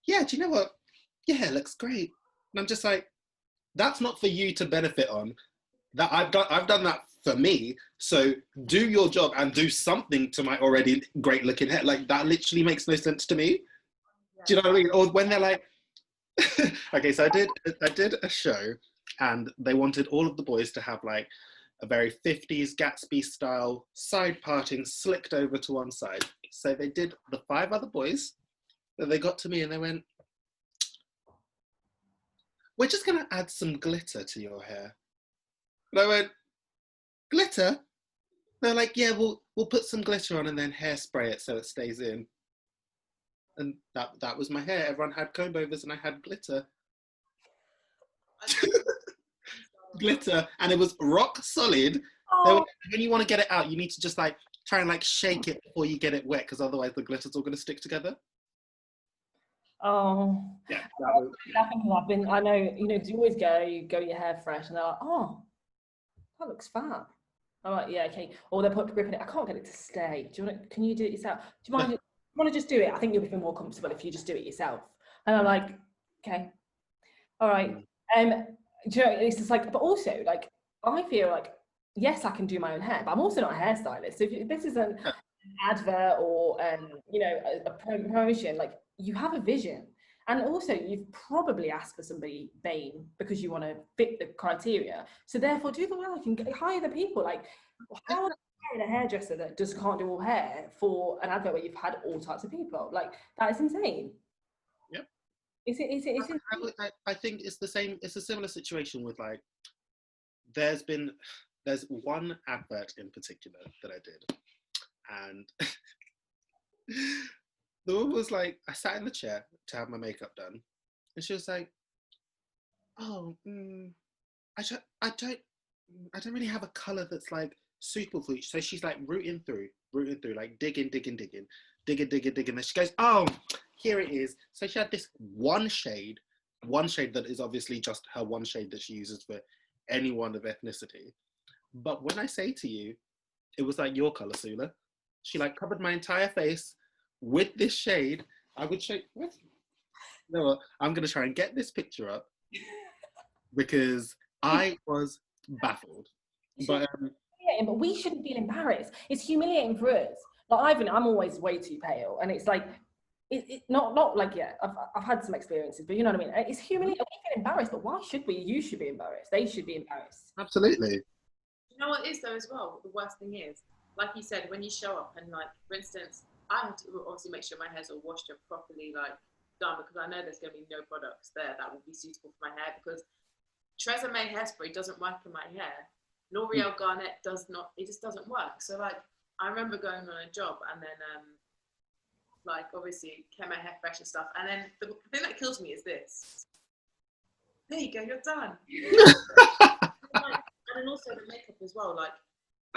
S3: yeah, do you know what? Your hair looks great. And I'm just like, that's not for you to benefit on. That I've done that for me. So do your job and do something to my already great looking hair. Like that literally makes no sense to me.
S2: Yeah,
S3: Do you know what I mean? Or when they're like, okay, so I did a show, and they wanted all of the boys to have like a very 50s Gatsby style side parting slicked over to one side. So they did the 5 other boys, then they got to me and they went, we're just going to add some glitter to your hair. And I went, glitter? They're like, yeah, we'll put some glitter on and then hairspray it so it stays in. And that was my hair. Everyone had comb overs and I had glitter. Glitter, and it was rock solid.
S1: Oh.
S3: When you want to get it out, you need to just like try and like shake it before you get it wet, because otherwise the glitter's all going to stick together.
S1: Oh,
S3: yeah.
S1: I know, you know, you always go your hair fresh, and they're like, oh, that looks fab. I'm like, yeah, okay. Or they put grip in it. I can't get it to stay. Do you want to? Can you do it yourself? Do you mind? You want to just do it? I think you'll be more comfortable if you just do it yourself. And I'm like, okay, all right. Do you know, it's just like, but also like, I feel like, yes, I can do my own hair, but I'm also not a hairstylist. So if this is an advert or you know, a promotion, like, you have a vision, and also you've probably asked for somebody Bain because you want to fit the criteria. So therefore, do the work and hire the people. Like, how are you hiring a hairdresser that just can't do all hair for an advert where you've had all types of people? Like, that is insane.
S3: Yep.
S1: I
S3: think it's the same. It's a similar situation with like, there's one advert in particular that I did, and the woman was like, I sat in the chair to have my makeup done, and she was like, oh, I don't really have a colour that's like suitable for you. So she's like rooting through, like digging. Then she goes, oh, here it is. So she had this one shade that is obviously just her one shade that she uses for anyone of ethnicity. But when I say to you, it was like your colour, Soulla. She like covered my entire face with this shade. I would show what? No, I'm gonna try and get this picture up because I was baffled. But
S1: we shouldn't feel embarrassed. It's humiliating for us. Like, I'm always way too pale, and it's like, it not like, yeah, I've had some experiences, but you know what I mean. It's humiliating. We feel embarrassed, but why should we? You should be embarrassed. They should be embarrassed.
S3: Absolutely.
S2: You know what is though as well? The worst thing is, like you said, when you show up and like, for instance, I have to obviously make sure my hair's all washed and properly like done, because I know there's going to be no products there that will be suitable for my hair, because Tresemme hairspray doesn't work in my hair. L'Oreal Garnet does not. It just doesn't work. So like, I remember going on a job and then like obviously kept my hair fresh and stuff, and then the thing that kills me is this. There you go, you're done. And then also the makeup as well. Like,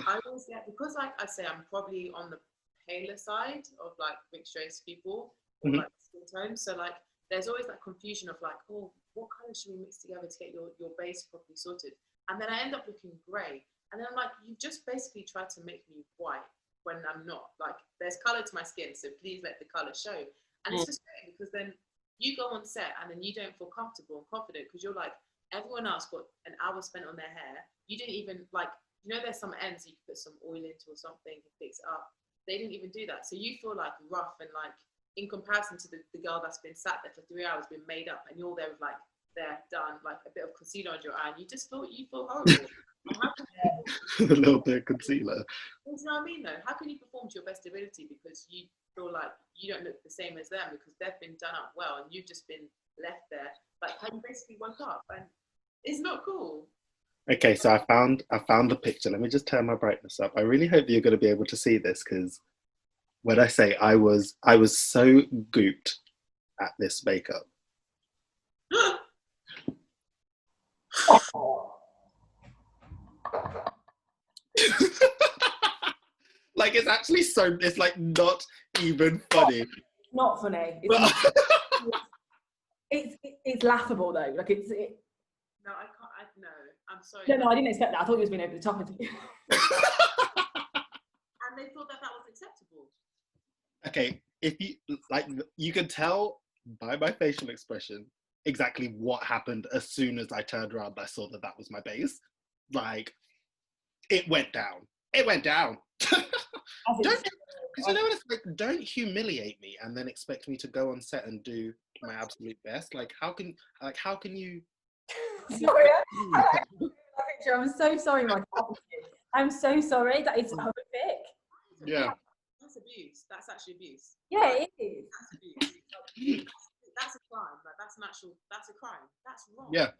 S2: I always get, because like I say, I'm probably on the paler side of like mixed race people, or like skin tone. So like, there's always that confusion of like, oh, what colour should we mix together to get your base properly sorted? And then I end up looking grey. And then I'm like, you've just basically tried to make me white when I'm not. Like, there's colour to my skin, so please let the colour show. And it's just great, because then you go on set and then you don't feel comfortable and confident, because you're like, everyone else got an hour spent on their hair. You didn't even, like, you know, there's some ends you can put some oil into or something to fix it up. They didn't even do that. So you feel like rough, and like, in comparison to the girl that's been sat there for 3 hours, been made up, and you're there with like, there, done, like a bit of concealer under your eye, and you feel horrible.
S3: A little bit of concealer.
S2: You know what I mean though? How can you perform to your best ability because you feel like you don't look the same as them, because they've been done up well and you've just been left there like how you basically woke up? And it's not cool.
S3: Okay, so I found the picture. Let me just turn my brightness up. I really hope you're going to be able to see this, because when I say I was so gooped at this makeup. Like, it's actually it's like not even funny.
S1: Not funny. It's laughable though. Like, it's.
S2: No, I can't. No, I'm sorry.
S1: No, I didn't expect that. I thought you was being over the top.
S2: And they thought that was acceptable.
S3: Okay, if you like, you can tell by my facial expression exactly what happened as soon as I turned around and I saw that was my base. Like, it went down. Because you know what it's like, don't humiliate me and then expect me to go on set and do my absolute best. Like how can you
S1: Sorry, I'm so sorry, Michael. I'm so sorry. That is horrific.
S3: Yeah.
S2: That's abuse. That's actually abuse.
S1: Yeah, it is.
S2: That's abuse. That's a crime. Like that's a crime. That's wrong.
S3: Yeah.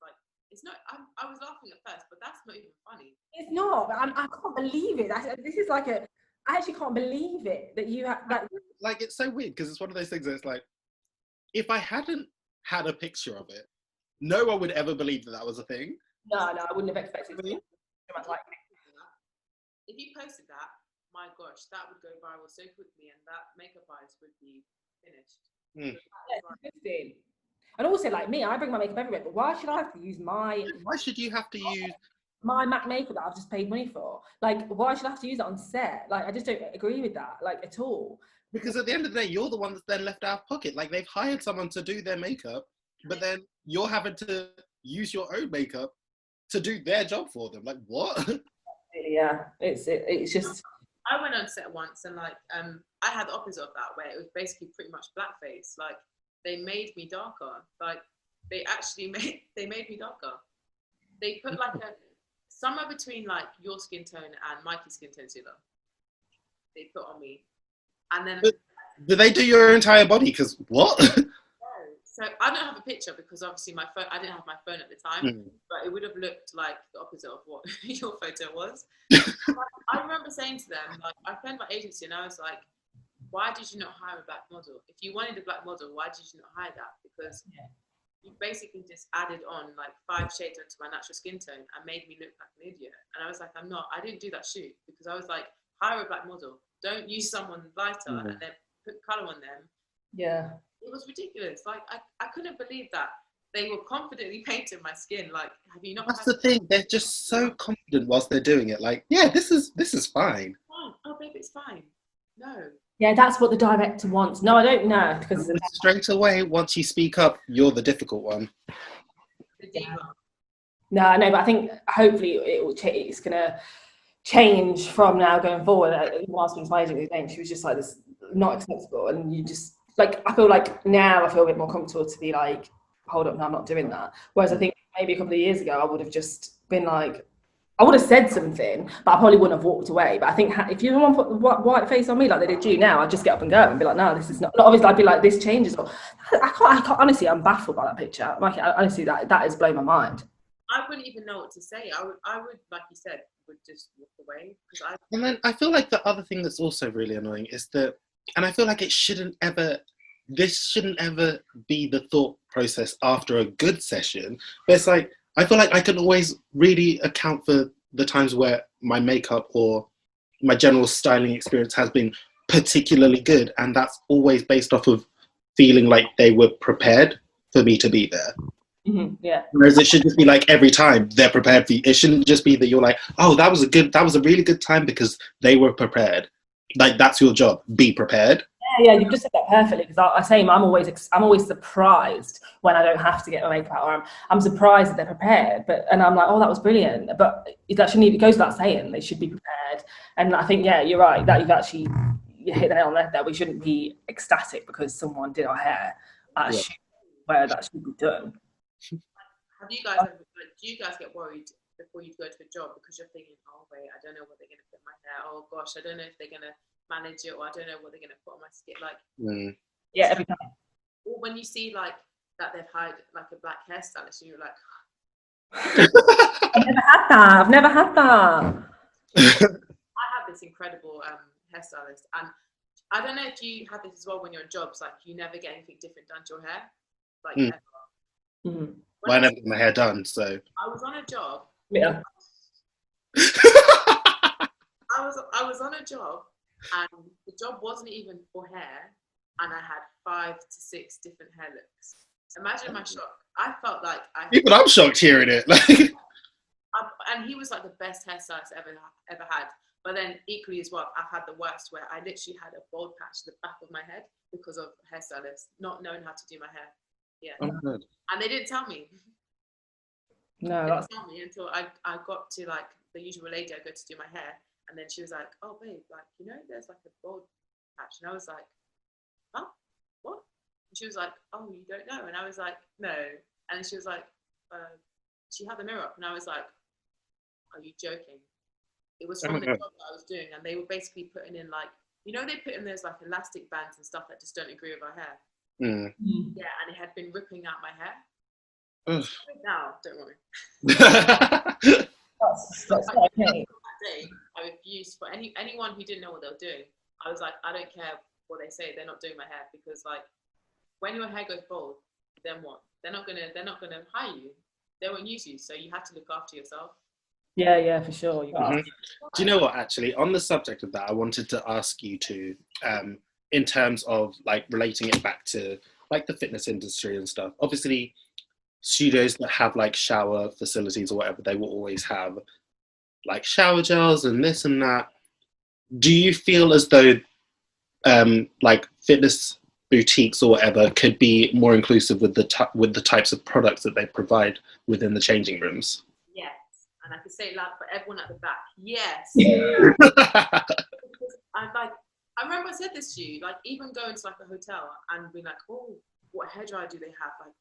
S2: Like it's not. I was laughing at first, but that's not even funny.
S1: It's not. I can't believe it. This is like I actually can't believe it that you have that.
S3: Like it's so weird because it's one of those things that's like, if I hadn't had a picture of it, no one would ever believe that was a thing.
S1: No, I wouldn't have expected it.
S2: If you posted that, my gosh, that would go viral so quickly, and that makeup artist would be finished.
S1: Yeah, and also, like me, I bring my makeup everywhere, but why should I have to use my?
S3: Why should you have to use
S1: my MAC makeup that I've just paid money for? Like, why should I have to use it on set? Like, I just don't agree with that, like, at all.
S3: Because at the end of the day, you're the one that's then left out of pocket. Like, they've hired someone to do their makeup, but then you're having to use your own makeup to do their job for them. Like, what?
S1: Yeah, it's just.
S2: I went on set once, and like, I had the opposite of that, where it was basically pretty much blackface. Like, they made me darker. Like, they made me darker. They put like somewhere between like your skin tone and Mikey's skin tone, Soulla. They put on me, and then.
S3: Did they do your entire body? Because what?
S2: So I don't have a picture because obviously I didn't have my phone at the time, but it would have looked like the opposite of what your photo was. I remember saying to them, like, I phoned my agency and I was like, why did you not hire a black model? If you wanted a black model, why did you not hire that? Because you basically just added on like 5 shades onto my natural skin tone and made me look like an idiot. And I was like, I didn't do that shoot because I was like, hire a black model. Don't use someone lighter and then put color on them.
S1: Yeah.
S2: It was ridiculous. Like I couldn't believe that they were confidently painting my skin. Like, have you not?
S3: That's the thing. They're just so confident whilst they're doing it. Like, yeah, this is fine.
S2: Oh, babe, it's fine. No.
S1: Yeah, that's what the director wants. No, I don't know because
S3: straight away, once you speak up, you're the difficult one.
S2: The diva.
S1: No, but I think hopefully it's gonna change from now going forward. Last week's my agent, she was just like, this not acceptable, and you just. Like, I feel like now I feel a bit more comfortable to be like, hold up, no, I'm not doing that. Whereas I think maybe a couple of years ago, I would have just been like, I would have said something, but I probably wouldn't have walked away. But I think if you want to put the white face on me like they did you now, I'd just get up and go and be like, no, this is not. Obviously, I'd be like, this changes. I can't honestly, I'm baffled by that picture. Like, honestly, that has blown my mind.
S2: I wouldn't even know what to say. I would, like you said, would just walk away.
S3: And then I feel like the other thing that's also really annoying is that, and I feel like this shouldn't ever be the thought process after a good session. But it's like, I feel like I can always really account for the times where my makeup or my general styling experience has been particularly good. And that's always based off of feeling like they were prepared for me to be there.
S1: Yeah.
S3: Whereas it should just be like every time they're prepared for you. It shouldn't just be that you're like, oh, that was a really good time because they were prepared. Like, that's your job. Be prepared.
S1: Yeah, you've just said that perfectly. Because I say I'm always surprised when I don't have to get my makeup out, or I'm surprised that they're prepared. And I'm like, oh, that was brilliant. But that shouldn't. It goes without saying they should be prepared. And I think, yeah, you're right. That you hit the nail on the head there. We shouldn't be ecstatic because someone did our hair at a shoot where that should be done.
S2: Do you guys get worried before you go to a job because you're thinking, oh wait, I don't know what they're going to put in my hair. Oh gosh, I don't know if they're going to manage it, or I don't know what they're going to put on my skin. Like,
S1: yeah, every time.
S2: Or when you see like that they've hired like a black hairstylist, and you're like,
S1: I've never had that.
S2: I have this incredible hairstylist, and I don't know if you have this as well when you're in jobs. Like, you never get anything different done to your hair, like ever.
S3: Well, I never get my hair done, so.
S2: I was on a job.
S1: Yeah.
S2: I was on a job, and the job wasn't even for hair, and I had 5 to 6 different hair looks. Imagine my shock. I felt like
S3: Even I'm shocked hearing it.
S2: And he was like the best hairstylist I ever had. But then equally as well, I've had the worst, where I literally had a bald patch to the back of my head because of hairstylists not knowing how to do my hair. Yeah.
S3: Oh, good.
S2: And they didn't tell me.
S1: No,
S2: They didn't tell me until I got to like the usual lady I go to do my hair, And then she was like, oh, babe, like, you know, there's like a bald patch. And I was like, huh? What? And she was like, oh, you don't know? And I was like, no. And she was like, she had the mirror up. And I was like, are you joking? It was from the job that I was doing. And they were basically putting in like, you know, they put in those like elastic bands and stuff that just don't agree with our hair.
S3: Mm.
S2: Yeah, and it had been ripping out my hair. Now, don't worry.
S1: That's okay.
S2: That day, I refused for anyone who didn't know what they were doing. I was like, I don't care what they say. They're not doing my hair, because like when your hair goes bald, then what? They're not gonna hire you. They won't use you. So you have to look after yourself.
S1: Yeah, for sure.
S3: Do you know what? Actually, on the subject of that, I wanted to ask you to, in terms of like relating it back to like the fitness industry and stuff. Obviously, studios that have like shower facilities or whatever, they will always have like shower gels and this and that. Do you feel as though like fitness boutiques or whatever could be more inclusive with the types of products that they provide within the changing rooms?
S2: Yes, and I can say it loud for everyone at the back. Yes. I remember I said this to you, like even going to like a hotel and being like, oh, what hair dryer do they have? Like,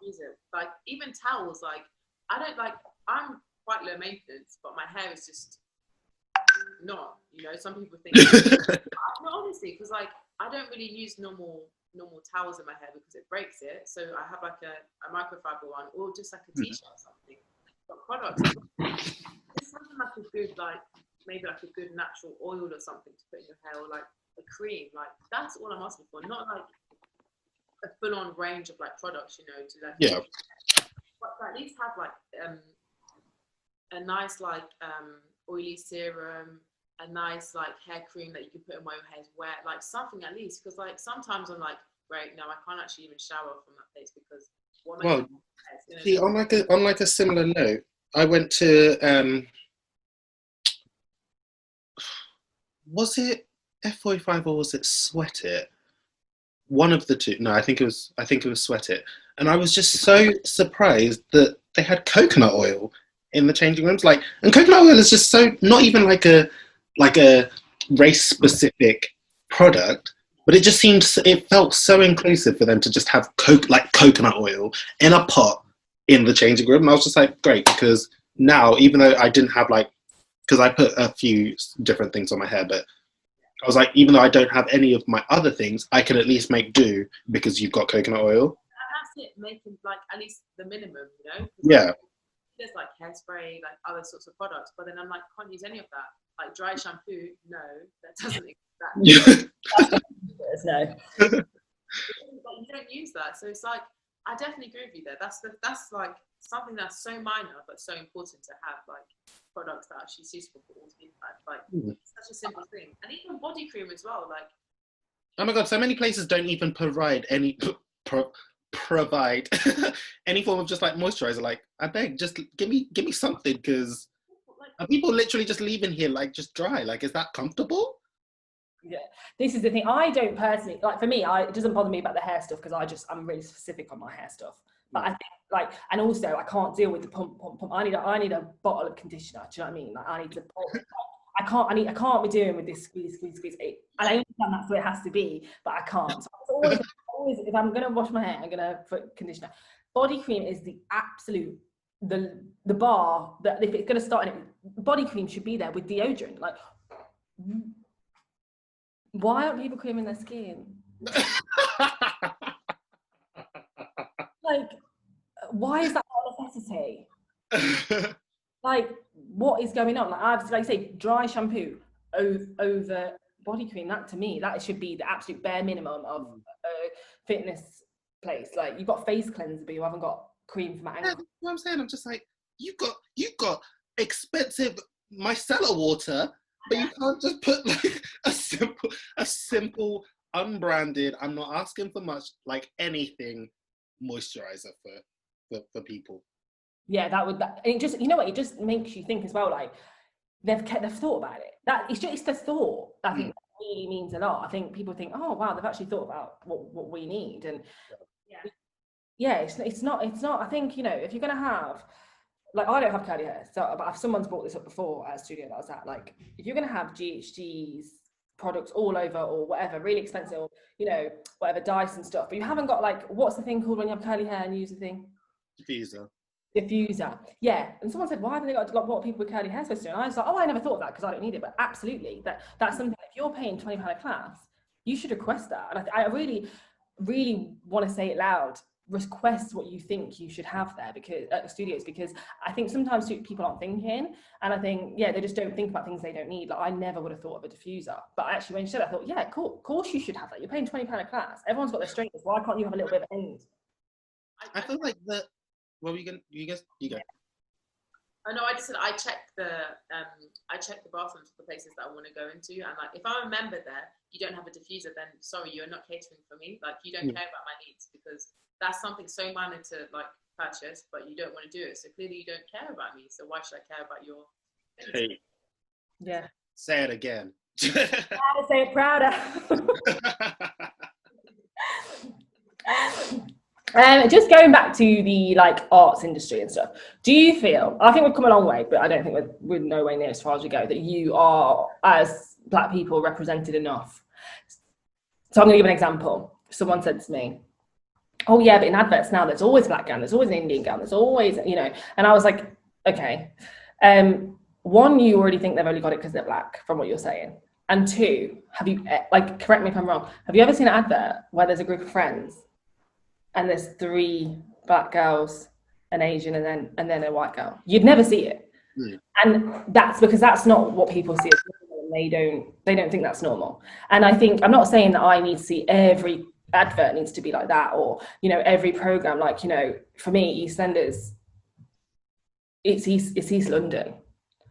S2: use it. Like even towels. Like I'm quite low maintenance, but my hair is just not. You know, some people think. No, honestly, because like I don't really use normal towels in my hair because it breaks it. So I have like a microfiber one, or just like a t-shirt or something. But products, it's something like a good maybe like a good natural oil or something to put in your hair, or like a cream. Like that's all I'm asking for, not like a full-on range of like products, you know, to like but at least have like a nice like oily serum, a nice like hair cream that you can put in while your hair's wet, like something at least, because like sometimes I'm like, great, no, I can't actually even shower from that place because what am I doing?
S3: See, on like a similar note, I went to was it F45 or was it Sweat It? One of the two. No, I think it was Sweat It. And I was just so surprised that they had coconut oil in the changing rooms. Like, and coconut oil is just so not even like a race specific product, but it felt so inclusive for them to just have coconut oil in a pot in the changing room. And I was just like, great, because now, even though I didn't have because I put a few different things on my hair, but I was like, even though I don't have any of my other things, I can at least make do because you've got coconut oil.
S2: And that's it, making like at least the minimum, you know?
S3: Yeah.
S2: Like, there's like hairspray, like other sorts of products, but then I'm like, can't use any of that. Like dry shampoo, no, that doesn't exist.
S1: No.
S2: You don't use that, so it's like I definitely agree with you there. That's like something that's so minor but so important to have, like products that are actually suitable for all skin types. Like such a simple thing, and even body cream as well. Like,
S3: oh my god, so many places don't even provide any provide any form of just like moisturizer. Like, I beg, just give me something, because are people literally just leaving here like just dry? Like, is that comfortable?
S1: Yeah, this is the thing. I don't personally, like for me, it doesn't bother me about the hair stuff because I'm really specific on my hair stuff. But I think like, and also I can't deal with the pump. I need a bottle of conditioner. Do you know what I mean? Like I need to pump. I can't be doing with this squeeze. And I understand that's where it has to be, but I can't. So always, if I'm gonna wash my hair, I'm gonna put conditioner. Body cream is the absolute the bar that if it's gonna start in it, body cream should be there with deodorant. Like, why aren't people creaming their skin? Like, why is that not a necessity? Like, what is going on? Like, I've like say dry shampoo over body cream. That to me, that should be the absolute bare minimum of a fitness place. Like, you've got face cleanser, but you haven't got cream for my ankle.
S3: That's what I'm saying. I'm just like, you got expensive micellar water, but you can't just put like a simple unbranded, I'm not asking for much, like anything, moisturizer for people.
S1: Yeah, and it just, you know what, it just makes you think as well, like they've thought about it. That it's just the thought, I think that really means a lot. I think people think, oh wow, they've actually thought about what we need. And it's not I think, you know, if you're going to have like I don't have curly hair, so but if someone's brought this up before at a studio that I was at, like if you're going to have GHG's products all over or whatever, really expensive, or, you know, whatever Dyson stuff, but you haven't got like, what's the thing called when you have curly hair and use the thing? Diffuser. Yeah. And someone said, why haven't they got like what people with curly hair supposed to do? And I was like, oh, I never thought of that because I don't need it. But absolutely, that's something, if you're paying £20 a class, you should request that. And I really, really want to say it loud. Request what you think you should have there, because at the studios, because I think sometimes people aren't thinking, and I think, yeah, they just don't think about things they don't need. Like I never would have thought of a diffuser, but actually when you said it, I thought, yeah, cool, of course you should have that. You're paying £20 a class. Everyone's got their strengths. Why can't you have a little bit of end?
S3: I feel like the, well, you go.
S2: I know. I just said I check the bathrooms for the places that I want to go into, and like if I'm a member there, you don't have a diffuser, then sorry, you're not catering for me. Like you don't care about my needs, because that's something so minor to like purchase, but you don't want to do it. So clearly you don't care about me. So why should I care about your things?
S3: Hey.
S1: Yeah.
S3: Say it again.
S1: Prouder, say it prouder. Just going back to the like arts industry and stuff, do you feel, I think we've come a long way, but I don't think we're nowhere near as far as we go, that you are, as Black people, represented enough? So I'm going to give an example. Someone said to me, oh yeah, but in adverts now there's always a Black gown, there's always an Indian gown, there's always, you know, and I was like, okay, one, you already think they've only got it because they're Black from what you're saying, and two, have you, like, correct me if I'm wrong, have you ever seen an advert where there's a group of friends and there's 3 Black girls, an Asian, and then a white girl? You'd never see it. And that's because that's not what people see as normal, and they don't think that's normal. And I think, I'm not saying that I need to see every advert needs to be like that, or, you know, every program, like, you know, for me, EastEnders, it's East London,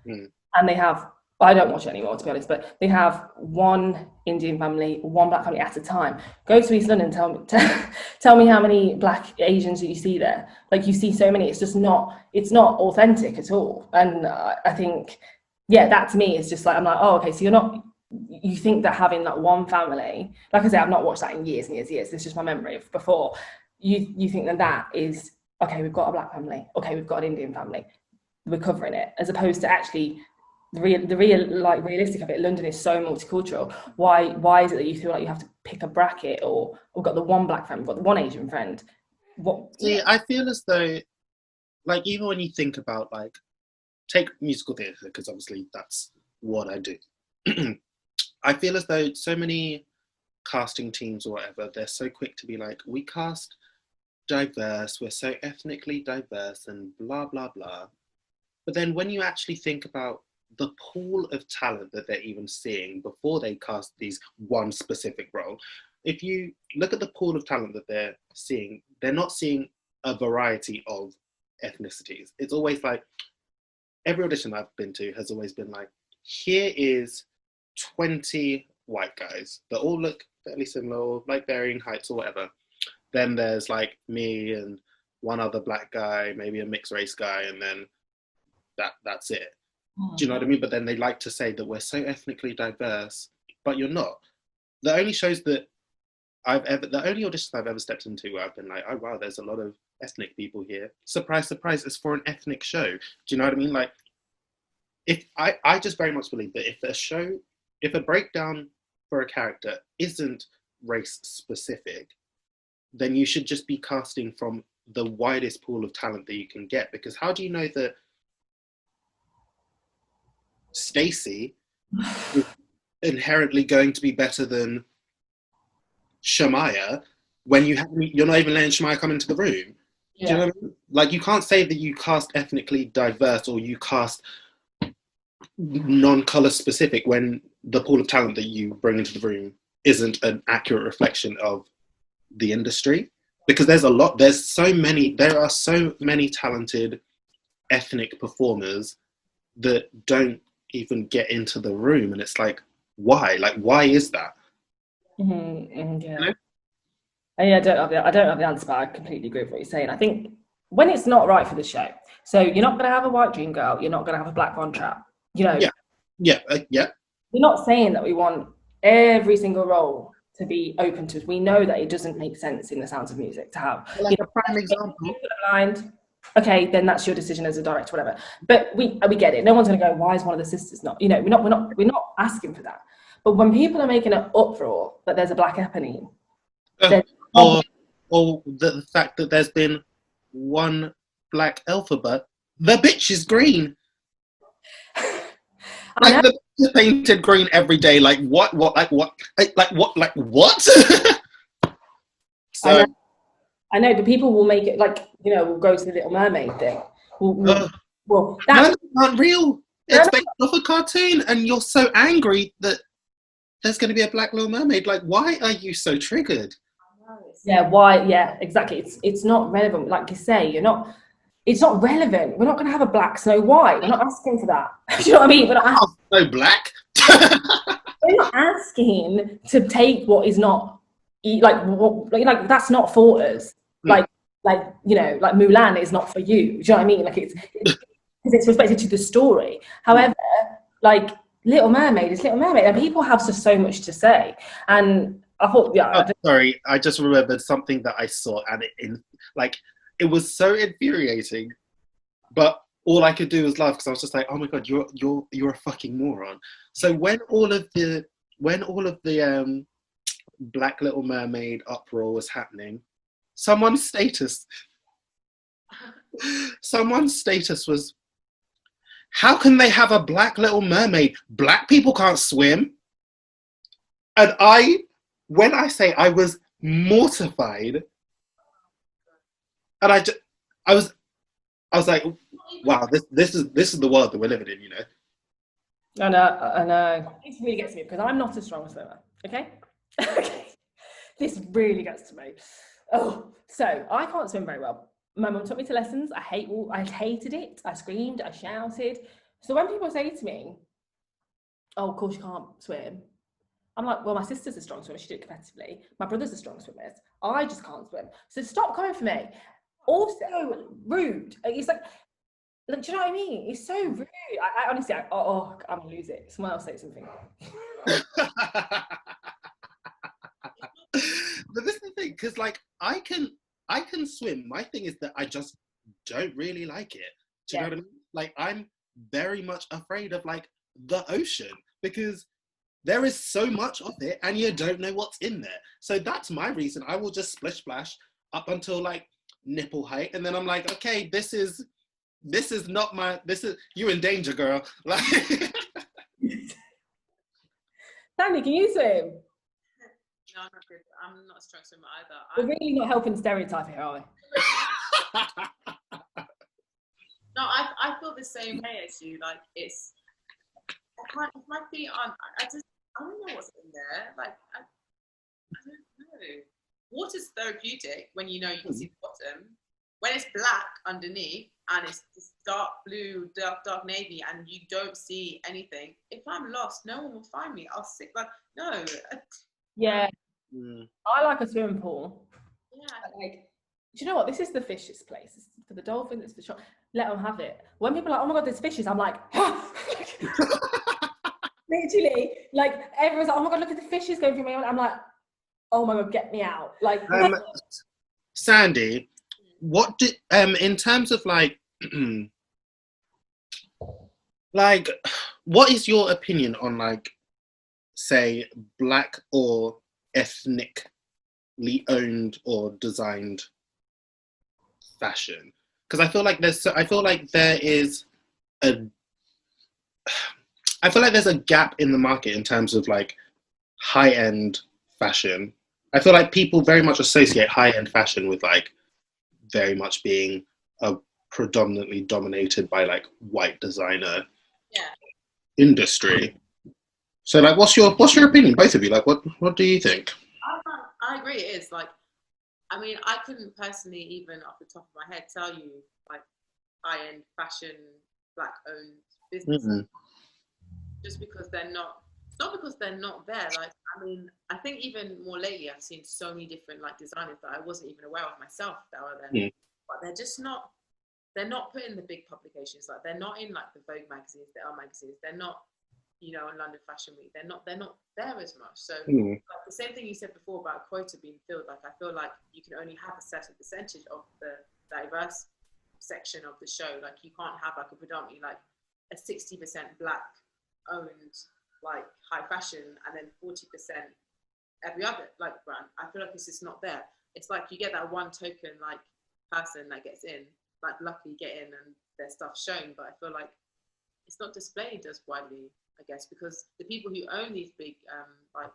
S1: and they have, I don't watch it anymore, to be honest, but they have one Indian family, one Black family at a time. Go to East London, tell me how many Black Asians you see there. Like, you see so many, it's just not, it's not authentic at all. And I think, yeah, that to me is just like, I'm like, oh, okay, so you think that having that one family, like I say, I've not watched that in years and years and years, this is just my memory of before, you think that is, okay, we've got a Black family, okay, we've got an Indian family, we're covering it, as opposed to actually the real like realistic of it. London is so multicultural. Why is it that you feel like you have to pick a bracket, or we've got the one Black friend, we've got the one Asian friend?
S3: See, I feel as though, like, even when you think about, like, take musical theatre, because obviously that's what I do. I feel as though so many casting teams or whatever, they're so quick to be like, we cast diverse, we're so ethnically diverse and blah, blah, blah. But then when you actually think about the pool of talent that they're even seeing before they cast these one specific role, if you look at the pool of talent that they're seeing, they're not seeing a variety of ethnicities. It's always like, every audition I've been to has always been like, here is 20 white guys that all look fairly similar, or like varying heights or whatever. Then there's like me and one other Black guy, maybe a mixed race guy, and then that's it. Do you know what I mean? But then they like to say that we're so ethnically diverse, but you're not. The only shows that the only auditions I've ever stepped into where I've been like, oh wow, there's a lot of ethnic people here. Surprise, surprise, it's for an ethnic show. Do you know what I mean? Like, if I just very much believe that if a breakdown for a character isn't race specific, then you should just be casting from the widest pool of talent that you can get. Because how do you know that Stacey is inherently going to be better than Shamaya when you're not even letting Shamaya come into the room? Yeah. Do you know what I mean? Like, you can't say that you cast ethnically diverse or you cast non-color specific when the pool of talent that you bring into the room isn't an accurate reflection of the industry. Because there are so many talented ethnic performers that don't even get into the room, and it's like, why is that?
S1: Yeah. You know? I don't have the answer, but I completely agree with what you're saying. I think when it's not right for the show, so you're not going to have a white dream girl, you're not going to have a Black Von Trapp, you know.
S3: Yeah.
S1: We're not saying that we want every single role to be open to us. We know that it doesn't make sense in The Sounds of Music to have,
S3: like, a prime example.
S1: Blind. okay, then that's your decision as a director, whatever. But we get it. No one's going to go, why is one of the sisters not? You know, we're not asking for that. But when people are making an uproar that there's a black eponine,
S3: or the fact that there's been one black alphabet, the bitch is green. Like the bitch is painted green every day. Like what? So
S1: I know, but people will make it like, you know, we'll go to the Little Mermaid thing. Well,
S3: that's not real. It's based off a cartoon, and you're so angry that there's going to be a black Little Mermaid. Like, why are you so triggered?
S1: Yeah, why? Yeah, exactly. It's not relevant. Like you say, it's not relevant. We're not going to have a black Snow White. We're not asking for that. Do you know what I mean? We're not
S3: no black.
S1: We're not asking to take what is not, like that's not for us. Like you know, like Mulan is not for you. Do you know what I mean? Like it's respected to the story. However, like Little Mermaid is Little Mermaid, and people have just so much to say. And I thought,
S3: sorry, I just remembered something that I saw, and it was so infuriating, but all I could do was laugh because I was just like, oh my god, you're a fucking moron. So when all of the Black Little Mermaid uproar was happening, someone's status was, how can they have a Black Little Mermaid? Black people can't swim. And when I say I was mortified, and I was like, wow, this is the world that we're living in, you know.
S1: I know. It really gets me because I'm not a strong swimmer. Okay. This really gets to me. Oh, so I can't swim very well. My mum took me to lessons. I hated it. I screamed. I shouted. So when people say to me, "Oh, of course you can't swim," I'm like, well, my sister's a strong swimmer. She did it competitively. My brother's a strong swimmer. I just can't swim. So stop coming for me. Also rude. It's like, do you know what I mean? It's so rude. I honestly, I'm gonna lose it. Someone else say something.
S3: But this is the thing, because like I can swim. My thing is that I just don't really like it. Do you know what I mean? Like I'm very much afraid of like the ocean because there is so much of it and you don't know what's in there. So that's my reason. I will just splish splash up until like nipple height, and then I'm like, okay, this is you're in danger, girl. Like
S1: Sandy, can you swim?
S2: No, I'm not good. I'm not a strong swimmer either.
S1: We're really not helping stereotype here, are we?
S2: No, I feel the same way as you. Like my feet aren't. I don't know what's in there. Like I don't know. Water's therapeutic when you know you can see the bottom. When it's black underneath and it's dark blue, dark navy, and you don't see anything, if I'm lost, no one will find me. I'll sit like no.
S1: Yeah. I like a swimming pool.
S2: Yeah.
S1: Like, do you know what? This is the fishes' place. This is for the dolphins. It's for sure. Let them have it. When people are like, oh my god, there's fishes, I'm like, literally, like everyone's like, oh my god, look at the fishes going through my. I'm like, oh my god, get me out. Like,
S3: Sandy, what did in terms of like like what is your opinion on like say black or ethnically owned or designed fashion? Because I feel like there's a gap in the market in terms of like high-end fashion. I feel like people very much associate high-end fashion with like very much being a predominantly dominated by like white designer industry. So like what's your opinion, both of you? Like what do you think?
S2: I agree, it is like, I mean, I couldn't personally even off the top of my head tell you like high-end fashion black owned businesses just because they're not. It's not because they're not there. Like, I mean, I think even more lately I've seen so many different like designers that I wasn't even aware of myself that are there. But they're just not. They're not put in the big publications. Like they're not in like the Vogue magazines, the Elle magazines. They're not, you know, on London Fashion Week. They're not there as much. So like, the same thing you said before about quota being filled. Like I feel like you can only have a certain percentage of the diverse section of the show. Like you can't have like a predominantly like a 60% black owned like high fashion and then 40% every other like brand. I feel like it's just not there. It's like you get that one token like person that gets in, like luckily get in and their stuff shown, but I feel like it's not displayed as widely, I guess, because the people who own these big like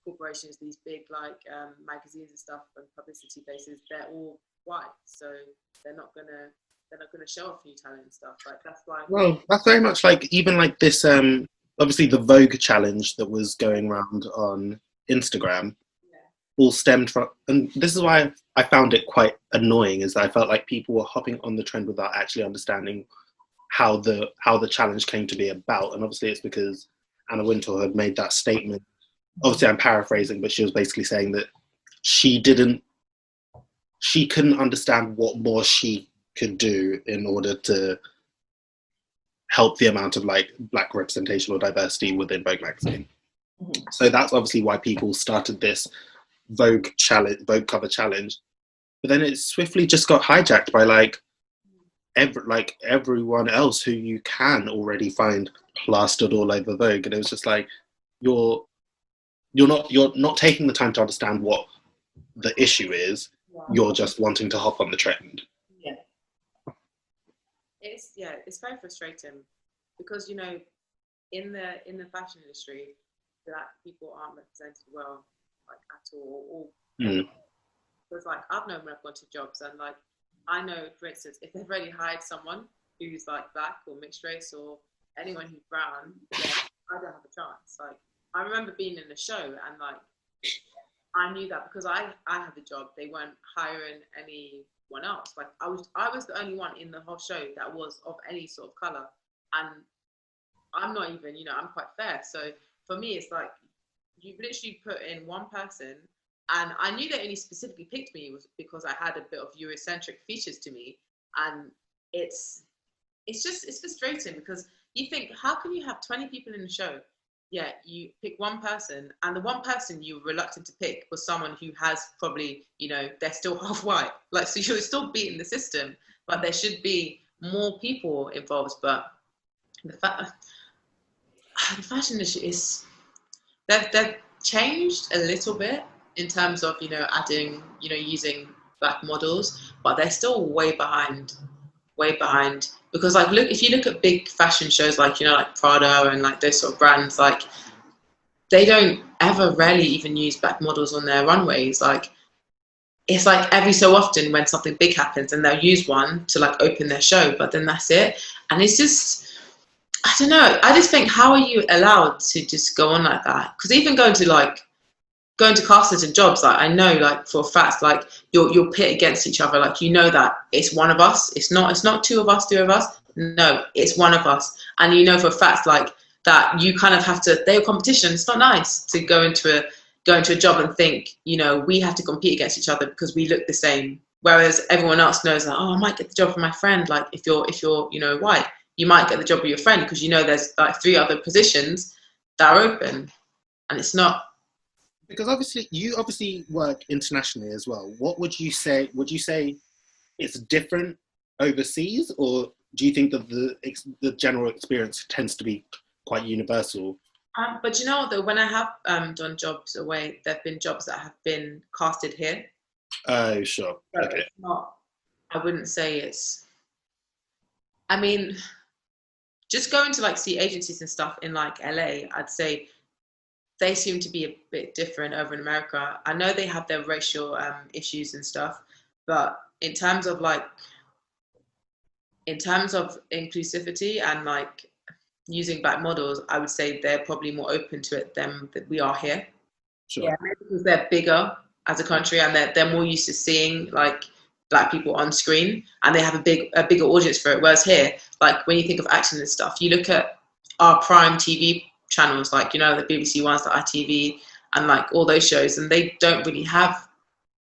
S2: corporations, these big like magazines and stuff and publicity places, they're all white, so they're not gonna show off new talent and stuff. Like that's why.
S3: Well, that's very much like even like this. Obviously, the Vogue challenge that was going around on Instagram all stemmed from, and this is why I found it quite annoying, is that I felt like people were hopping on the trend without actually understanding how the challenge came to be about. And obviously, it's because Anna Wintour had made that statement. Obviously, I'm paraphrasing, but she was basically saying that she couldn't understand what more she could do in order to help the amount of like black representation or diversity within Vogue magazine. Mm-hmm. So that's obviously why people started this Vogue cover challenge, but then it swiftly just got hijacked by like everyone else who you can already find plastered all over Vogue, and it was just like you're not taking the time to understand what the issue is. Wow. You're just wanting to hop on the trend.
S2: Yeah, it's very frustrating because you know in the fashion industry, black people aren't represented well, like at all. Because like I've known when I've gone to jobs and like I know, for instance, if they've already hired someone who's like black or mixed race or anyone who's brown, yeah, I don't have a chance. Like I remember being in a show and like I knew that because I had the job, they weren't hiring anyone else. Like I was the only one in the whole show that was of any sort of color, and I'm not even, you know, I'm quite fair. So for me, it's like you've literally put in one person, and I knew they only specifically picked me was because I had a bit of Eurocentric features to me, and it's frustrating because you think, how can you have 20 people in the show? Yeah, you pick one person, and the one person you were reluctant to pick was someone who has probably, you know, they're still half white. Like, so you're still beating the system, but there should be more people involved. But the fashion industry is, they've changed a little bit in terms of, you know, adding, you know, using black models, but they're still way behind. Because like, look, if you look at big fashion shows like, you know, like Prada and like those sort of brands, like they don't ever rarely even use black models on their runways. Like it's like every so often when something big happens and they'll use one to like open their show, but then that's it. And it's just, I don't know, I just think, how are you allowed to just go on like that? Because even going to castings and jobs, like I know, like for a fact, like you'll pit against each other. Like you know that it's one of us. It's not two of us. No, it's one of us. And you know for a fact, like that you kind of have to. They're a competition. It's not nice to go into a job and think, you know, we have to compete against each other because we look the same. Whereas everyone else knows that, oh, I might get the job from my friend. Like if you're you know white, you might get the job with your friend because you know there's like 3 other positions that are open, and it's not.
S3: Because obviously, you work internationally as well. What would you say? Would you say it's different overseas, or do you think that the general experience tends to be quite universal?
S2: But you know, though, when I have done jobs away, there have been jobs that have been casted here.
S3: Oh, sure.
S2: But
S3: okay.
S2: It's not. I wouldn't say it's. I mean, just going to like see agencies and stuff in like LA, I'd say. They seem to be a bit different over in America. I know they have their racial issues and stuff, but in terms of inclusivity and like using black models, I would say they're probably more open to it than we are here.
S3: Sure.
S2: Yeah, maybe because they're bigger as a country and they're more used to seeing like black people on screen, and they have a bigger audience for it. Whereas here, like when you think of acting and stuff, you look at our prime TV channels, like, you know, the BBC ones, the ITV, and like all those shows, and they don't really have,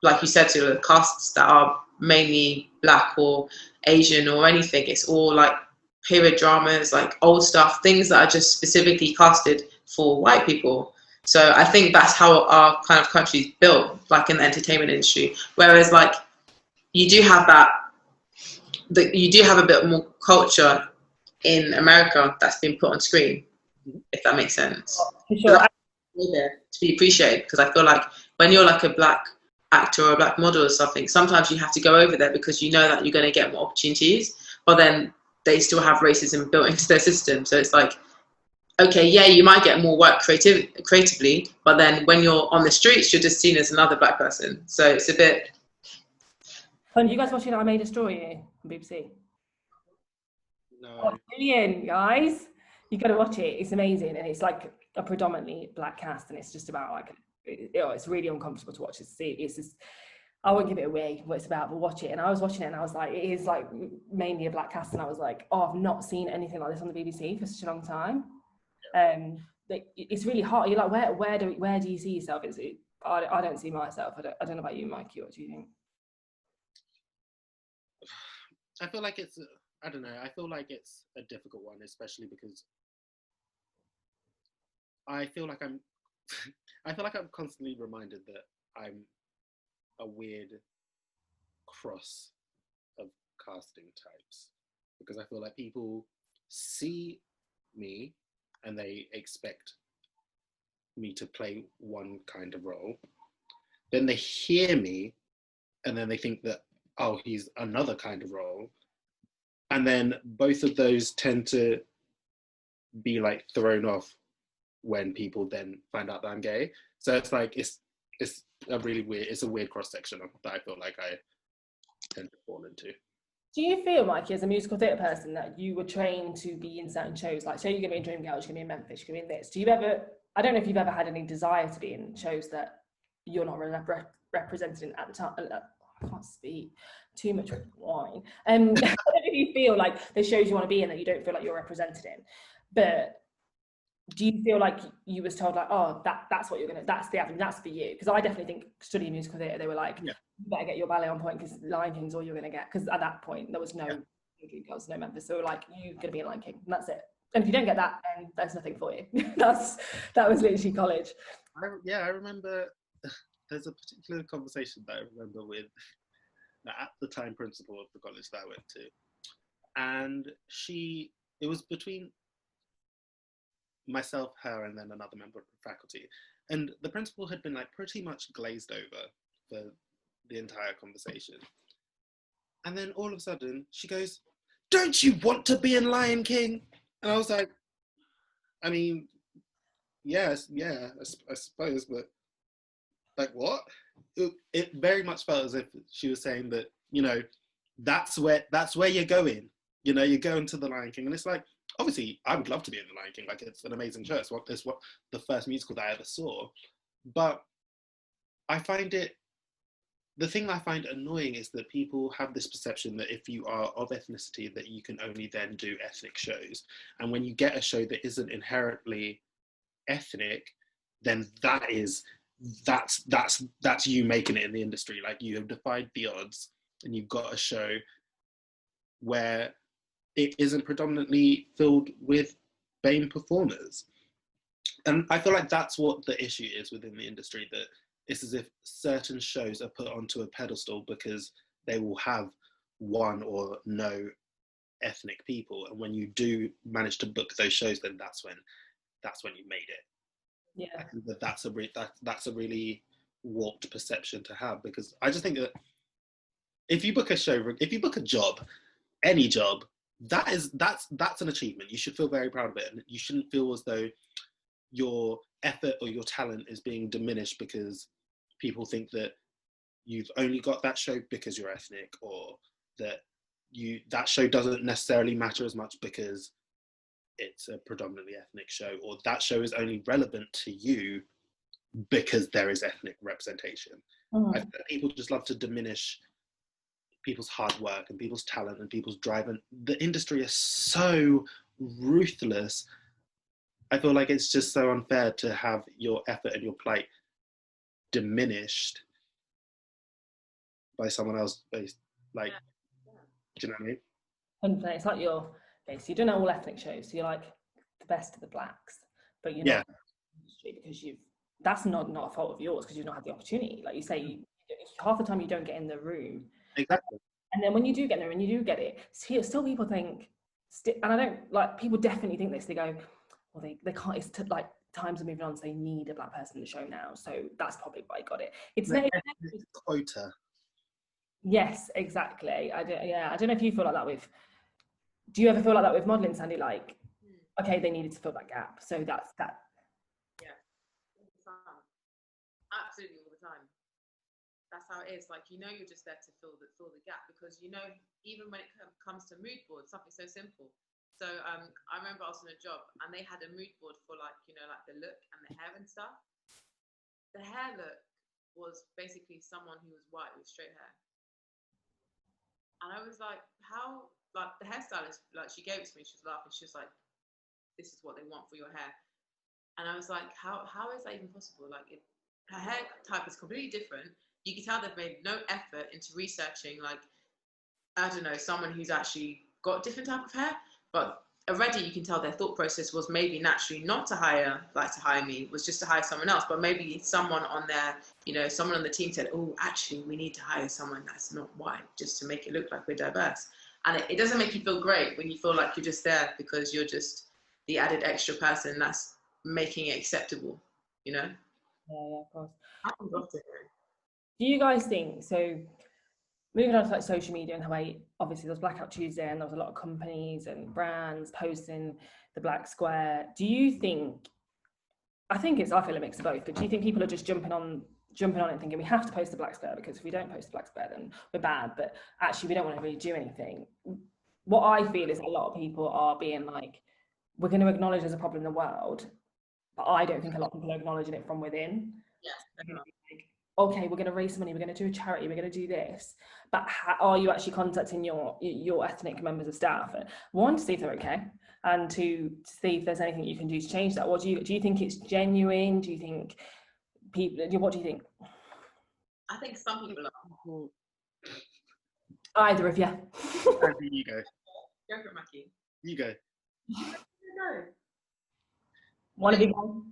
S2: like you said, the casts that are mainly black or Asian or anything. It's all like period dramas, like old stuff, things that are just specifically casted for white people. So I think that's how our kind of country is built, like in the entertainment industry. Whereas like you do have that you do have a bit more culture in America that's been put on screen, if that makes sense.
S1: For sure.
S2: There to be appreciated, because I feel like when you're like a black actor or a black model or something, sometimes you have to go over there because you know that you're going to get more opportunities, but then they still have racism built into their system. So it's like, okay, yeah, you might get more work creatively, but then when you're on the streets, you're just seen as another black person. So it's a bit.
S1: You guys watching I Made a Story on BBC?
S3: No.
S1: Oh, brilliant, guys. You got to watch it. It's amazing. And it's like a predominantly black cast, and it's just about like, it's really uncomfortable to watch. It's just, I won't give it away what it's about, but watch it. And I was watching it and I was like, it is like mainly a black cast, and I was like, oh, I've not seen anything like this on the BBC for such a long time. It's really hard. You're like, where do you see yourself? I don't see myself. I don't know about you, Mikey. What do you think?
S3: I feel like it's, I don't know, I feel like it's a difficult one, especially because I feel like I'm constantly reminded that I'm a weird cross of casting types, because I feel like people see me and they expect me to play one kind of role. Then they hear me and then they think that, oh, he's another kind of role. And then both of those tend to be like thrown off when people then find out that I'm gay. So it's like, it's a weird cross section that I feel like I tend to fall into.
S1: Do you feel, Mikey, as a musical theatre person, that you were trained to be in certain shows? Like, say you're going to be in Dreamgirls, you're going to be in Memphis, you're going to be in this. Do you ever, I don't know if you've ever had any desire to be in shows that you're not represented in at the time. I can't speak, too much wine. I don't know if you feel like there's shows you want to be in that you don't feel like you're represented in, but do you feel like you was told like, oh, that's what you're gonna, that's the avenue, that's for you? Because I definitely think studying musical theatre, they were like, you better get your ballet on point because Lion King's all you're gonna get. Because at that point there was no Dreamgirls, no Memphis, so like, you're gonna be in Lion King, and that's it. And if you don't get that, then there's nothing for you. that was literally college.
S3: I remember. There's a particular conversation that I remember with the at the time principal of the college that I went to, and it was between myself, her, and then another member of the faculty, and the principal had been like pretty much glazed over for the entire conversation, and then all of a sudden she goes, "Don't you want to be in Lion King?" And I was like, I mean, yes, yeah, I suppose, but like, what? It very much felt as if she was saying that, you know, that's where you're going. You know, you're going to the Lion King. And it's like, obviously, I would love to be in the Lion King. Like, it's an amazing show. It's what the first musical that I ever saw. But the thing I find annoying is that people have this perception that if you are of ethnicity, that you can only then do ethnic shows. And when you get a show that isn't inherently ethnic, then that's you making it in the industry. Like, you have defied the odds and you've got a show where it isn't predominantly filled with BAME performers. And I feel like that's what the issue is within the industry, that it's as if certain shows are put onto a pedestal because they will have one or no ethnic people. And when you do manage to book those shows, then that's when you made it.
S1: Yeah,
S3: I think that's a really warped perception to have, because I just think that if you book a job, any job, that's an achievement. You should feel very proud of it, and you shouldn't feel as though your effort or your talent is being diminished because people think that you've only got that show because you're ethnic, or that show doesn't necessarily matter as much because it's a predominantly ethnic show, or that show is only relevant to you because there is ethnic representation. I think that people just love to diminish people's hard work and people's talent and people's drive, and the industry is so ruthless. I feel like it's just so unfair to have your effort and your plight diminished by someone else. Like, do you know what I mean?
S1: And it's like you're basically, you don't know all ethnic shows, so you're like the best of the blacks, but you're not in the industry because that's not a fault of yours, because you've not had the opportunity. Like you say, half the time you don't get in the room.
S3: Exactly.
S1: And then when you do get there and you do get it, still people think, and I don't like, people definitely think this, they go, well, they can't, it's like times are moving on, so they need a black person in the show now, so that's probably why I got it. It's
S3: the quota.
S1: Yes, exactly. I don't know if you feel like that with, do you ever feel like that with modelling, Sandy? Like, okay, they needed to fill that gap, so that's that.
S2: Yeah, all the time. Absolutely all the time. That's how it is. Like, you're just there to fill the gap, because even when it comes to mood boards, something so simple. So I remember I was on a job and they had a mood board for like the look and the hair and stuff. The hair look was basically someone who was white with straight hair, and I was like, how? Like, the hairstylist, like, she gave it to me, she was laughing, she was like, this is what they want for your hair. And I was like, how is that even possible? Like, her hair type is completely different. You can tell they've made no effort into researching, like, I don't know, someone who's actually got a different type of hair. But already you can tell their thought process was maybe naturally not to hire me, was just to hire someone else. But maybe someone on their, someone on the team said, oh, actually, we need to hire someone that's not white, just to make it look like we're diverse. And it doesn't make you feel great when you feel like you're just there because you're just the added extra person that's making it acceptable,
S1: Yeah, of course.
S2: Happens often.
S1: Do you guys think, so moving on to like social media and how obviously there was Blackout Tuesday and there was a lot of companies and brands posting the black square. Do you think, I feel a mix of both, but do you think people are just jumping on it and thinking we have to post the black square because if we don't post the black square then we're bad, but actually we don't want to really do anything? What I feel is a lot of people are being like, we're going to acknowledge there's a problem in the world, but I don't think a lot of people are acknowledging it from within.
S2: Yeah.
S1: Okay, we're going to raise some money, we're going to do a charity, we're going to do this, but are you actually contacting your ethnic members of staff? One, to see if they're okay, and to see if there's anything you can do to change that. What do you think it's genuine? Do you think people, what do you think?
S2: I think some people are.
S1: Either of you.
S3: You go.
S2: Go for it, Mackie.
S3: You go.
S2: Go.
S1: One of you.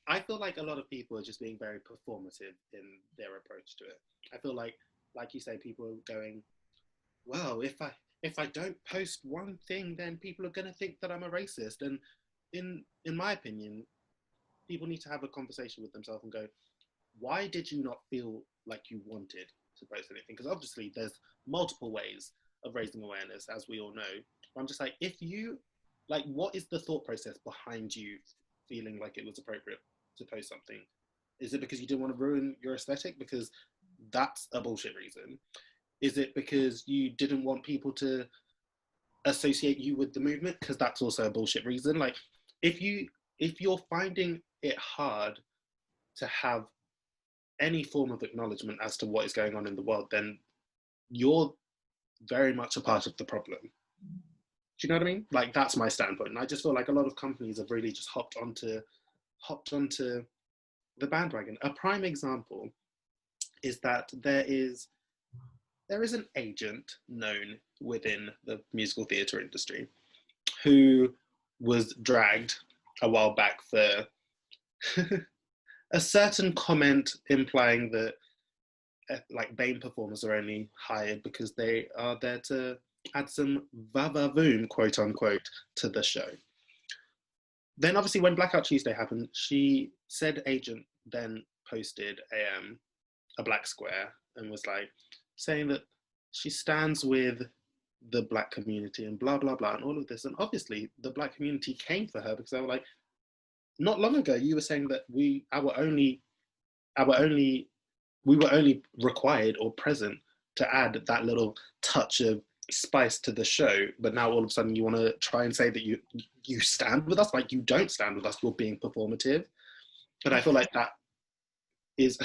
S3: I feel like a lot of people are just being very performative in their approach to it. I feel like you say, people are going, well, if I don't post one thing, then people are going to think that I'm a racist. And in my opinion, people need to have a conversation with themselves and go, why did you not feel like you wanted to post anything? Because obviously there's multiple ways of raising awareness, as we all know. I'm just like, what is the thought process behind you feeling like it was appropriate to post something? Is it because you didn't want to ruin your aesthetic? Because that's a bullshit reason. Is it because you didn't want people to associate you with the movement? Because that's also a bullshit reason. Like, if you're finding it hard to have any form of acknowledgement as to what is going on in the world, then you're very much a part of the problem. Do you know what I mean? Like, that's my standpoint. And I just feel like a lot of companies have really just hopped onto the bandwagon. A prime example is that there is an agent known within the musical theatre industry who was dragged a while back for a certain comment implying that like BAME performers are only hired because they are there to add some va-va-voom, quote unquote, to the show. Then obviously when Blackout Tuesday happened, she said agent then posted a black square and was like saying that she stands with the black community and blah blah blah and all of this. And obviously the black community came for her because they were like, not long ago you were saying that we were only required or present to add that little touch of spice to the show, but now all of a sudden you want to try and say that you stand with us. Like, you don't stand with us, you're being performative. But I feel like it's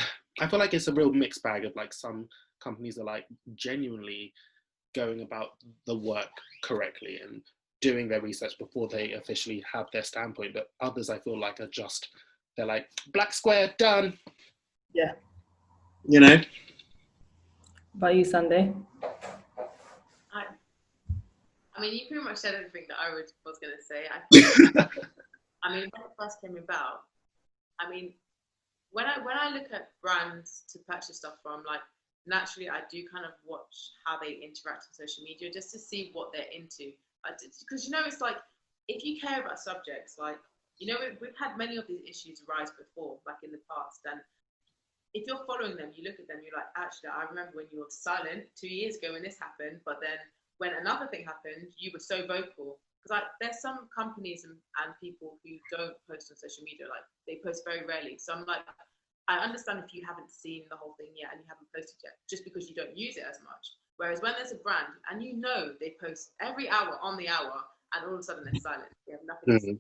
S3: a real mixed bag of, like, some companies are like genuinely going about the work correctly and doing their research before they officially have their standpoint, but others I feel like they're like, black square, done.
S1: Yeah.
S3: You know?
S1: About you, Sandy?
S2: I mean, you pretty much said everything that I was going to say. I mean, when it first came about, I mean, when I look at brands to purchase stuff from, like, naturally I do kind of watch how they interact on social media just to see what they're into. Because, you know, it's like, if you care about subjects, like, you know, we've had many of these issues arise before, like in the past. And if you're following them, you look at them, you're like, actually, I remember when you were silent 2 years ago when this happened, but then when another thing happened, you were so vocal. Because like, there's some companies and people who don't post on social media, like they post very rarely. So I'm like, I understand if you haven't seen the whole thing yet and you haven't posted yet, just because you don't use it as much. Whereas when there's a brand and you know they post every hour on the hour, and all of a sudden they're silent, they have nothing to say,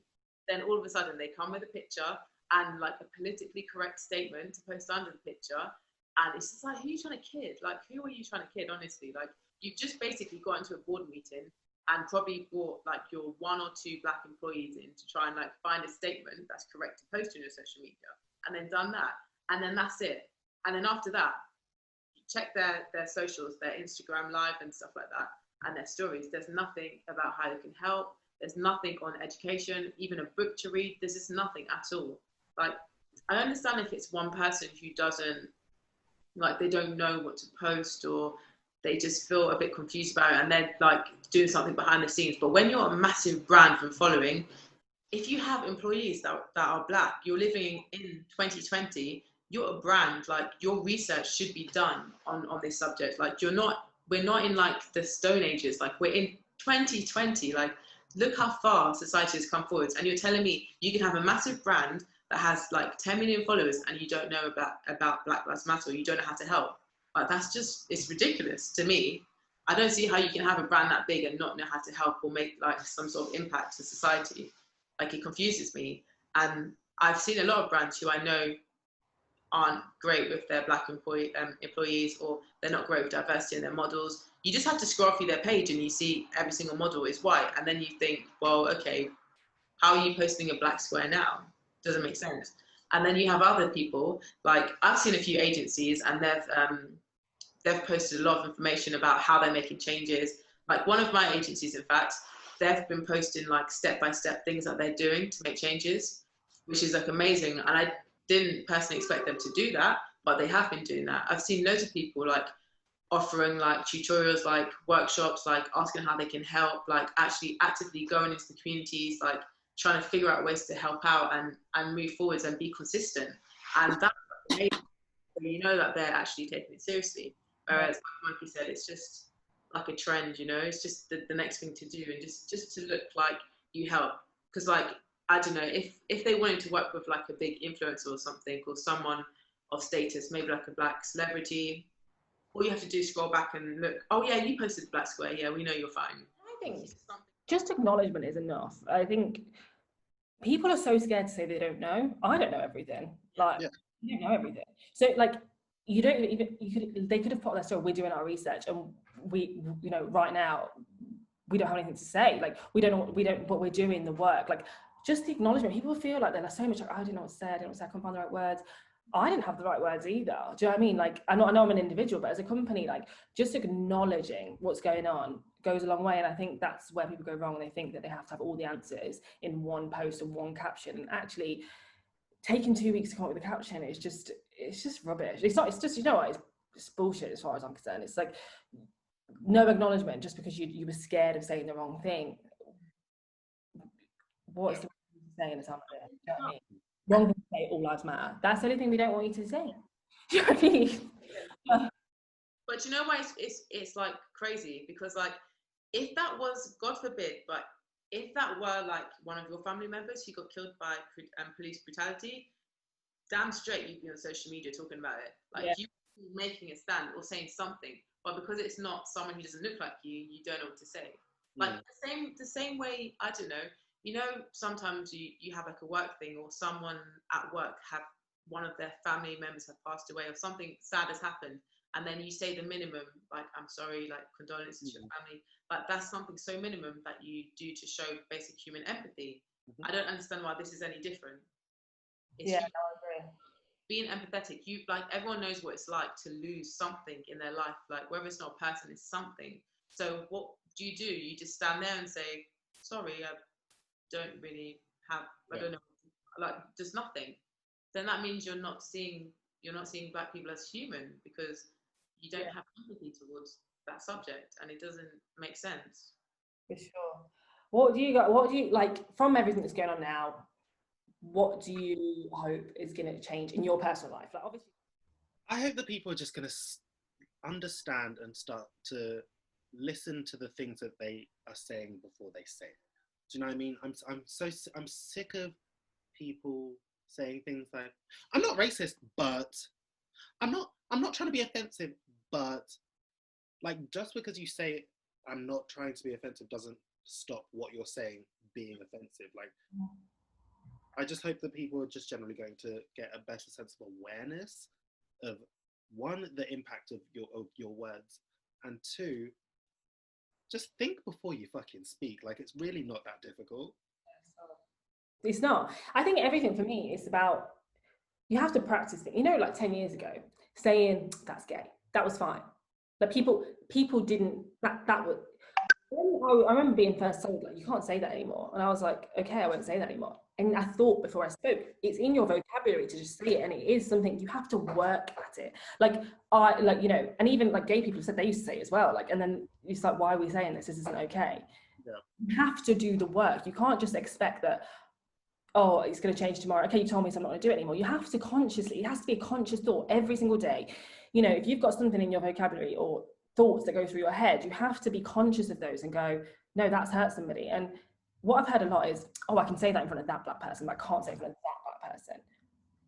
S2: then all of a sudden they come with a picture and like a politically correct statement to post under the picture, and it's just like, who are you trying to kid? Like, who are you trying to kid? Honestly, like, you've just basically got into a board meeting and probably brought like your 1 or 2 black employees in to try and like find a statement that's correct to post on your social media, and then done that, and then that's it. And then after that, you check their socials, their Instagram live and stuff like that, and their stories. There's nothing about how they can help. There's nothing on education, even a book to read. There's just nothing at all. Like, I understand if it's one person who doesn't, like, they don't know what to post, or they just feel a bit confused about it and they're like doing something behind the scenes. But when you're a massive brand from following, if you have employees that are black, you're living in 2020, you're a brand, like your research should be done on this subject. Like, we're not in like the Stone Ages, like we're in 2020. Like, look how far society has come forward. And you're telling me you can have a massive brand that has like 10 million followers and you don't know about Black Lives Matter, or you don't know how to help. Like, that's just, it's ridiculous to me. I don't see how you can have a brand that big and not know how to help or make like some sort of impact to society. Like, it confuses me. And I've seen a lot of brands who I know aren't great with their black employees, or they're not great with diversity in their models. You just have to scroll through their page and you see every single model is white, and then you think, well, okay, how are you posting a black square now? Doesn't make sense. And then you have other people, like I've seen a few agencies, and they've posted a lot of information about how they're making changes. Like, one of my agencies, in fact, they've been posting like step-by-step things that they're doing to make changes, which is like amazing. And I didn't personally expect them to do that, but they have been doing that. I've seen loads of people like offering like tutorials, like workshops, like asking how they can help, like actually actively going into the communities, like trying to figure out ways to help out and move forwards and be consistent. And that's amazing. You know that they're actually taking it seriously. Whereas, like Mikey said, it's just like a trend, you know, it's just the next thing to do, and just to look like you help. Because, like, I don't know, if they wanted to work with like a big influencer or something, or someone of status, maybe like a black celebrity, all you have to do is scroll back and look, oh yeah, you posted the black square, yeah, we know you're fine.
S1: I think just acknowledgement is enough. I think people are so scared to say they don't know. I don't know everything. Like, you don't know everything. So like, you don't even, they could have put that story, we're doing our research, and we, you know, right now we don't have anything to say. Like, but we're doing the work. Like, just the acknowledgement. People feel like they're so much like, I don't know what to say, I don't know what to say, I can't find the right words. I didn't have the right words either. Do you know what I mean? Like, I know I'm an individual, but as a company, like, just acknowledging what's going on goes a long way. And I think that's where people go wrong. They think that they have to have all the answers in one post or one caption. And actually, taking 2 weeks to come up with a caption is just, it's just rubbish. It's just, you know what, it's bullshit as far as I'm concerned. It's like, no acknowledgement just because you were scared of saying the wrong thing. What's the wrong thing to say in a time like this? You know what I mean? Wrong thing to say, all lives matter. That's the only thing we don't want you to say. Do you know what I mean?
S2: But you know why it's like crazy? Because like, if that was, God forbid, but if that were like one of your family members who got killed by police brutality, damn straight you'd be on social media talking about it. Like, you making a stand or saying something. But because it's not someone who doesn't look like you don't know what to say. Like, the same way, I don't know, you know, sometimes you have like a work thing, or someone at work have one of their family members have passed away, or something sad has happened, and then you say the minimum, like, I'm sorry, like, condolences to your family. But that's something so minimum that you do to show basic human empathy. I don't understand why this is any different. It's
S1: I agree.
S2: Being empathetic, you, like, everyone knows what it's like to lose something in their life, like whether it's not a person, it's something. So what do? You just stand there and say, sorry, I don't really have, I don't know, like, just nothing. Then that means you're not seeing black people as human, because you don't have empathy towards that subject, and it doesn't make sense.
S1: For sure. What do you like from everything that's going on now? What do you hope is going to change in your personal life? Like, obviously,
S3: I hope that people are just going to understand and start to listen to the things that they are saying before they say it. Do you know what I mean? I'm sick of people saying things like, I'm not racist, but I'm not trying to be offensive, but like, just because you say I'm not trying to be offensive doesn't stop what you're saying being offensive. Like, I just hope that people are just generally going to get a better sense of awareness of, one, the impact of your words, and two, just think before you fucking speak. Like, it's really not that difficult.
S1: it's not. I think everything for me is about, you have to practice it. You know, like 10 years ago, saying that's gay, that was fine. Like people didn't, that would, I remember being first told, like, you can't say that anymore. And I was like, okay, I won't say that anymore. And I thought before I spoke, it's in your vocabulary to just say it. And it is something you have to work at it. Like, you know, and even like gay people said they used to say it as well. Like, and then it's like, why are we saying this? This isn't okay.
S3: Yeah.
S1: You have to do the work. You can't just expect that, oh, it's going to change tomorrow. Okay, you told me so I'm not going to do it anymore. You have to consciously, it has to be a conscious thought every single day. You know, if you've got something in your vocabulary or thoughts that go through your head, you have to be conscious of those and go, no, that's hurt somebody. And what I've heard a lot is, oh, I can say that in front of that black person, but I can't say it in front of that black person.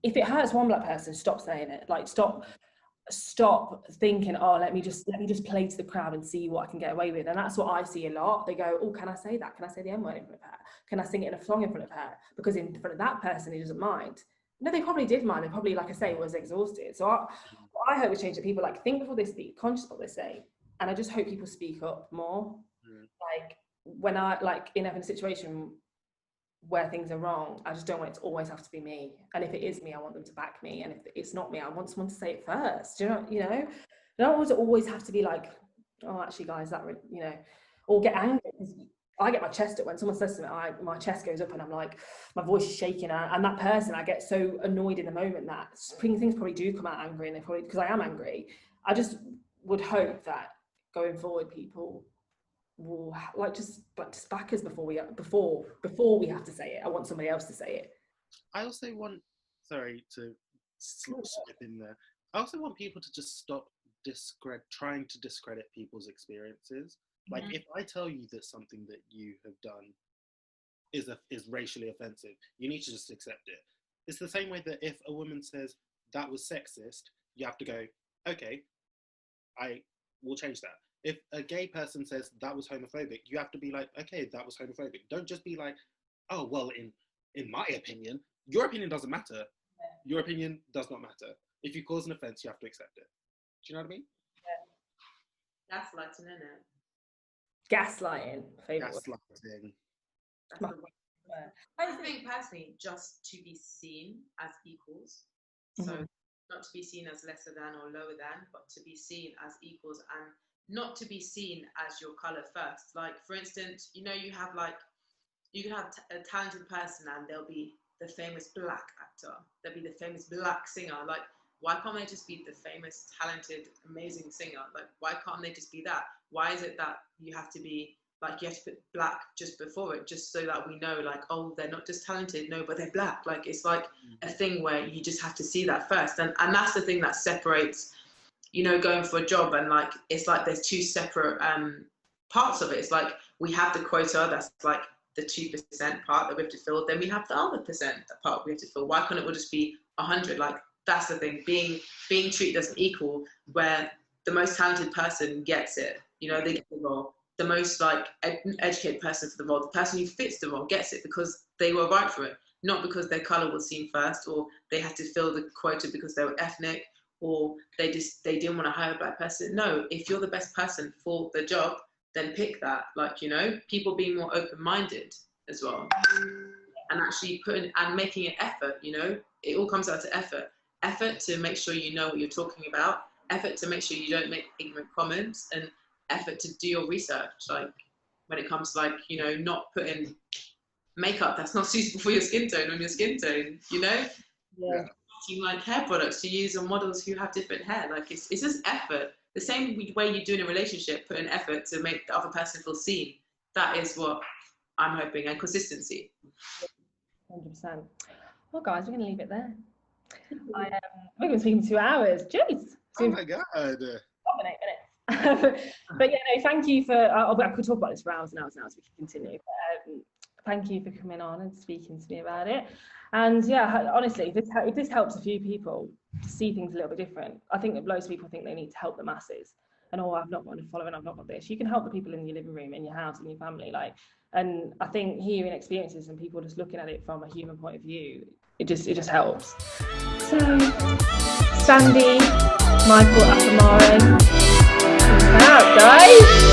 S1: If it hurts one black person, stop saying it. Like, stop thinking, oh, let me just play to the crowd and see what I can get away with. And that's what I see a lot. They go, oh, can I say that? Can I say the N-word in front of her? Can I sing it in a song in front of her? Because in front of that person, he doesn't mind. No, they probably did mind. They probably, like I say, was exhausted. So I hope we change that people like think before they speak, conscious of what they say. And I just hope people speak up more. Like, when I, like, in a situation where things are wrong, I just don't want it to always have to be me. And if it is me, I want them to back me. And if it's not me, I want someone to say it first. You know, I don't want to always have to be like, oh, actually, guys, that, you know, or get angry. I get my chest up when someone says something. My chest goes up and I'm like, my voice is shaking. And that person, I get so annoyed in the moment that things probably do come out angry, and they probably, because I am angry. I just would hope that going forward, people will just back us before we have to say it. I want somebody else to say it.
S3: I also want, sorry to slip in there, I also want people to just stop trying to discredit people's experiences. Like, if I tell you that something that you have done is racially offensive, you need to just accept it. It's the same way that if a woman says that was sexist, you have to go, okay, I will change that. If a gay person says that was homophobic, you have to be like, okay, that was homophobic. Don't just be like, oh, well, in my opinion, your opinion doesn't matter. Your opinion does not matter. If you cause an offense, you have to accept it. Do you know what I mean?
S2: Yeah. Gaslighting, isn't it?
S1: Gaslighting.
S3: Gaslighting.
S2: I think personally, just to be seen as equals. So not to be seen as lesser than or lower than, but to be seen as equals, and not to be seen as your color first. Like, for instance, you know, you can have a talented person and they'll be the famous black actor. They'll be the famous black singer. Like, why can't they just be the famous, talented, amazing singer? Like, why can't they just be that? Why is it that you have to be, like, you have to put black just before it, just so that we know, like, oh, they're not just talented, no, but they're black. Like, it's like a thing where you just have to see that first. And that's the thing that separates, you know, going for a job, and like, it's like there's two separate parts of it. It's like, we have the quota, that's like the 2% part that we have to fill. Then we have the other percent part we have to fill. Why can't it all just be 100? Like, that's the thing. Being treated as equal, where the most talented person gets it. You know, they get the role. The most like educated person for the role, the person who fits the role, gets it because they were right for it, not because their color was seen first, or they had to fill the quota because they were ethnic, or they didn't want to hire a black person. No, if you're the best person for the job, then pick that. Like, you know, people being more open-minded as well, and actually making an effort. You know, it all comes out to effort to make sure you know what you're talking about, effort to make sure you don't make ignorant comments, and effort to do your research. Like, when it comes to, like, you know, not putting makeup that's not suitable for your skin tone on your skin tone, you know? Yeah. Like hair products to use on models who have different hair. Like, it's just effort. the same way you do in a relationship, put an effort to make the other person feel seen. That is what I'm hoping, and consistency.
S1: 100%. Well, guys, we're going to leave it there. We've been speaking 2 hours. Jeez.
S3: Oh my God.
S1: 8 minutes. But yeah, no, thank you for, I could talk about this for hours and hours and hours, we can continue. But, thank you for coming on and speaking to me about it. And yeah, honestly, if this helps a few people to see things a little bit different, I think that loads of people think they need to help the masses. And I've not got a following, I've not got this. You can help the people in your living room, in your house, in your family. And I think hearing experiences and people just looking at it from a human point of view, it just helps. So, Sandy, Michael Afemaré, out, guys.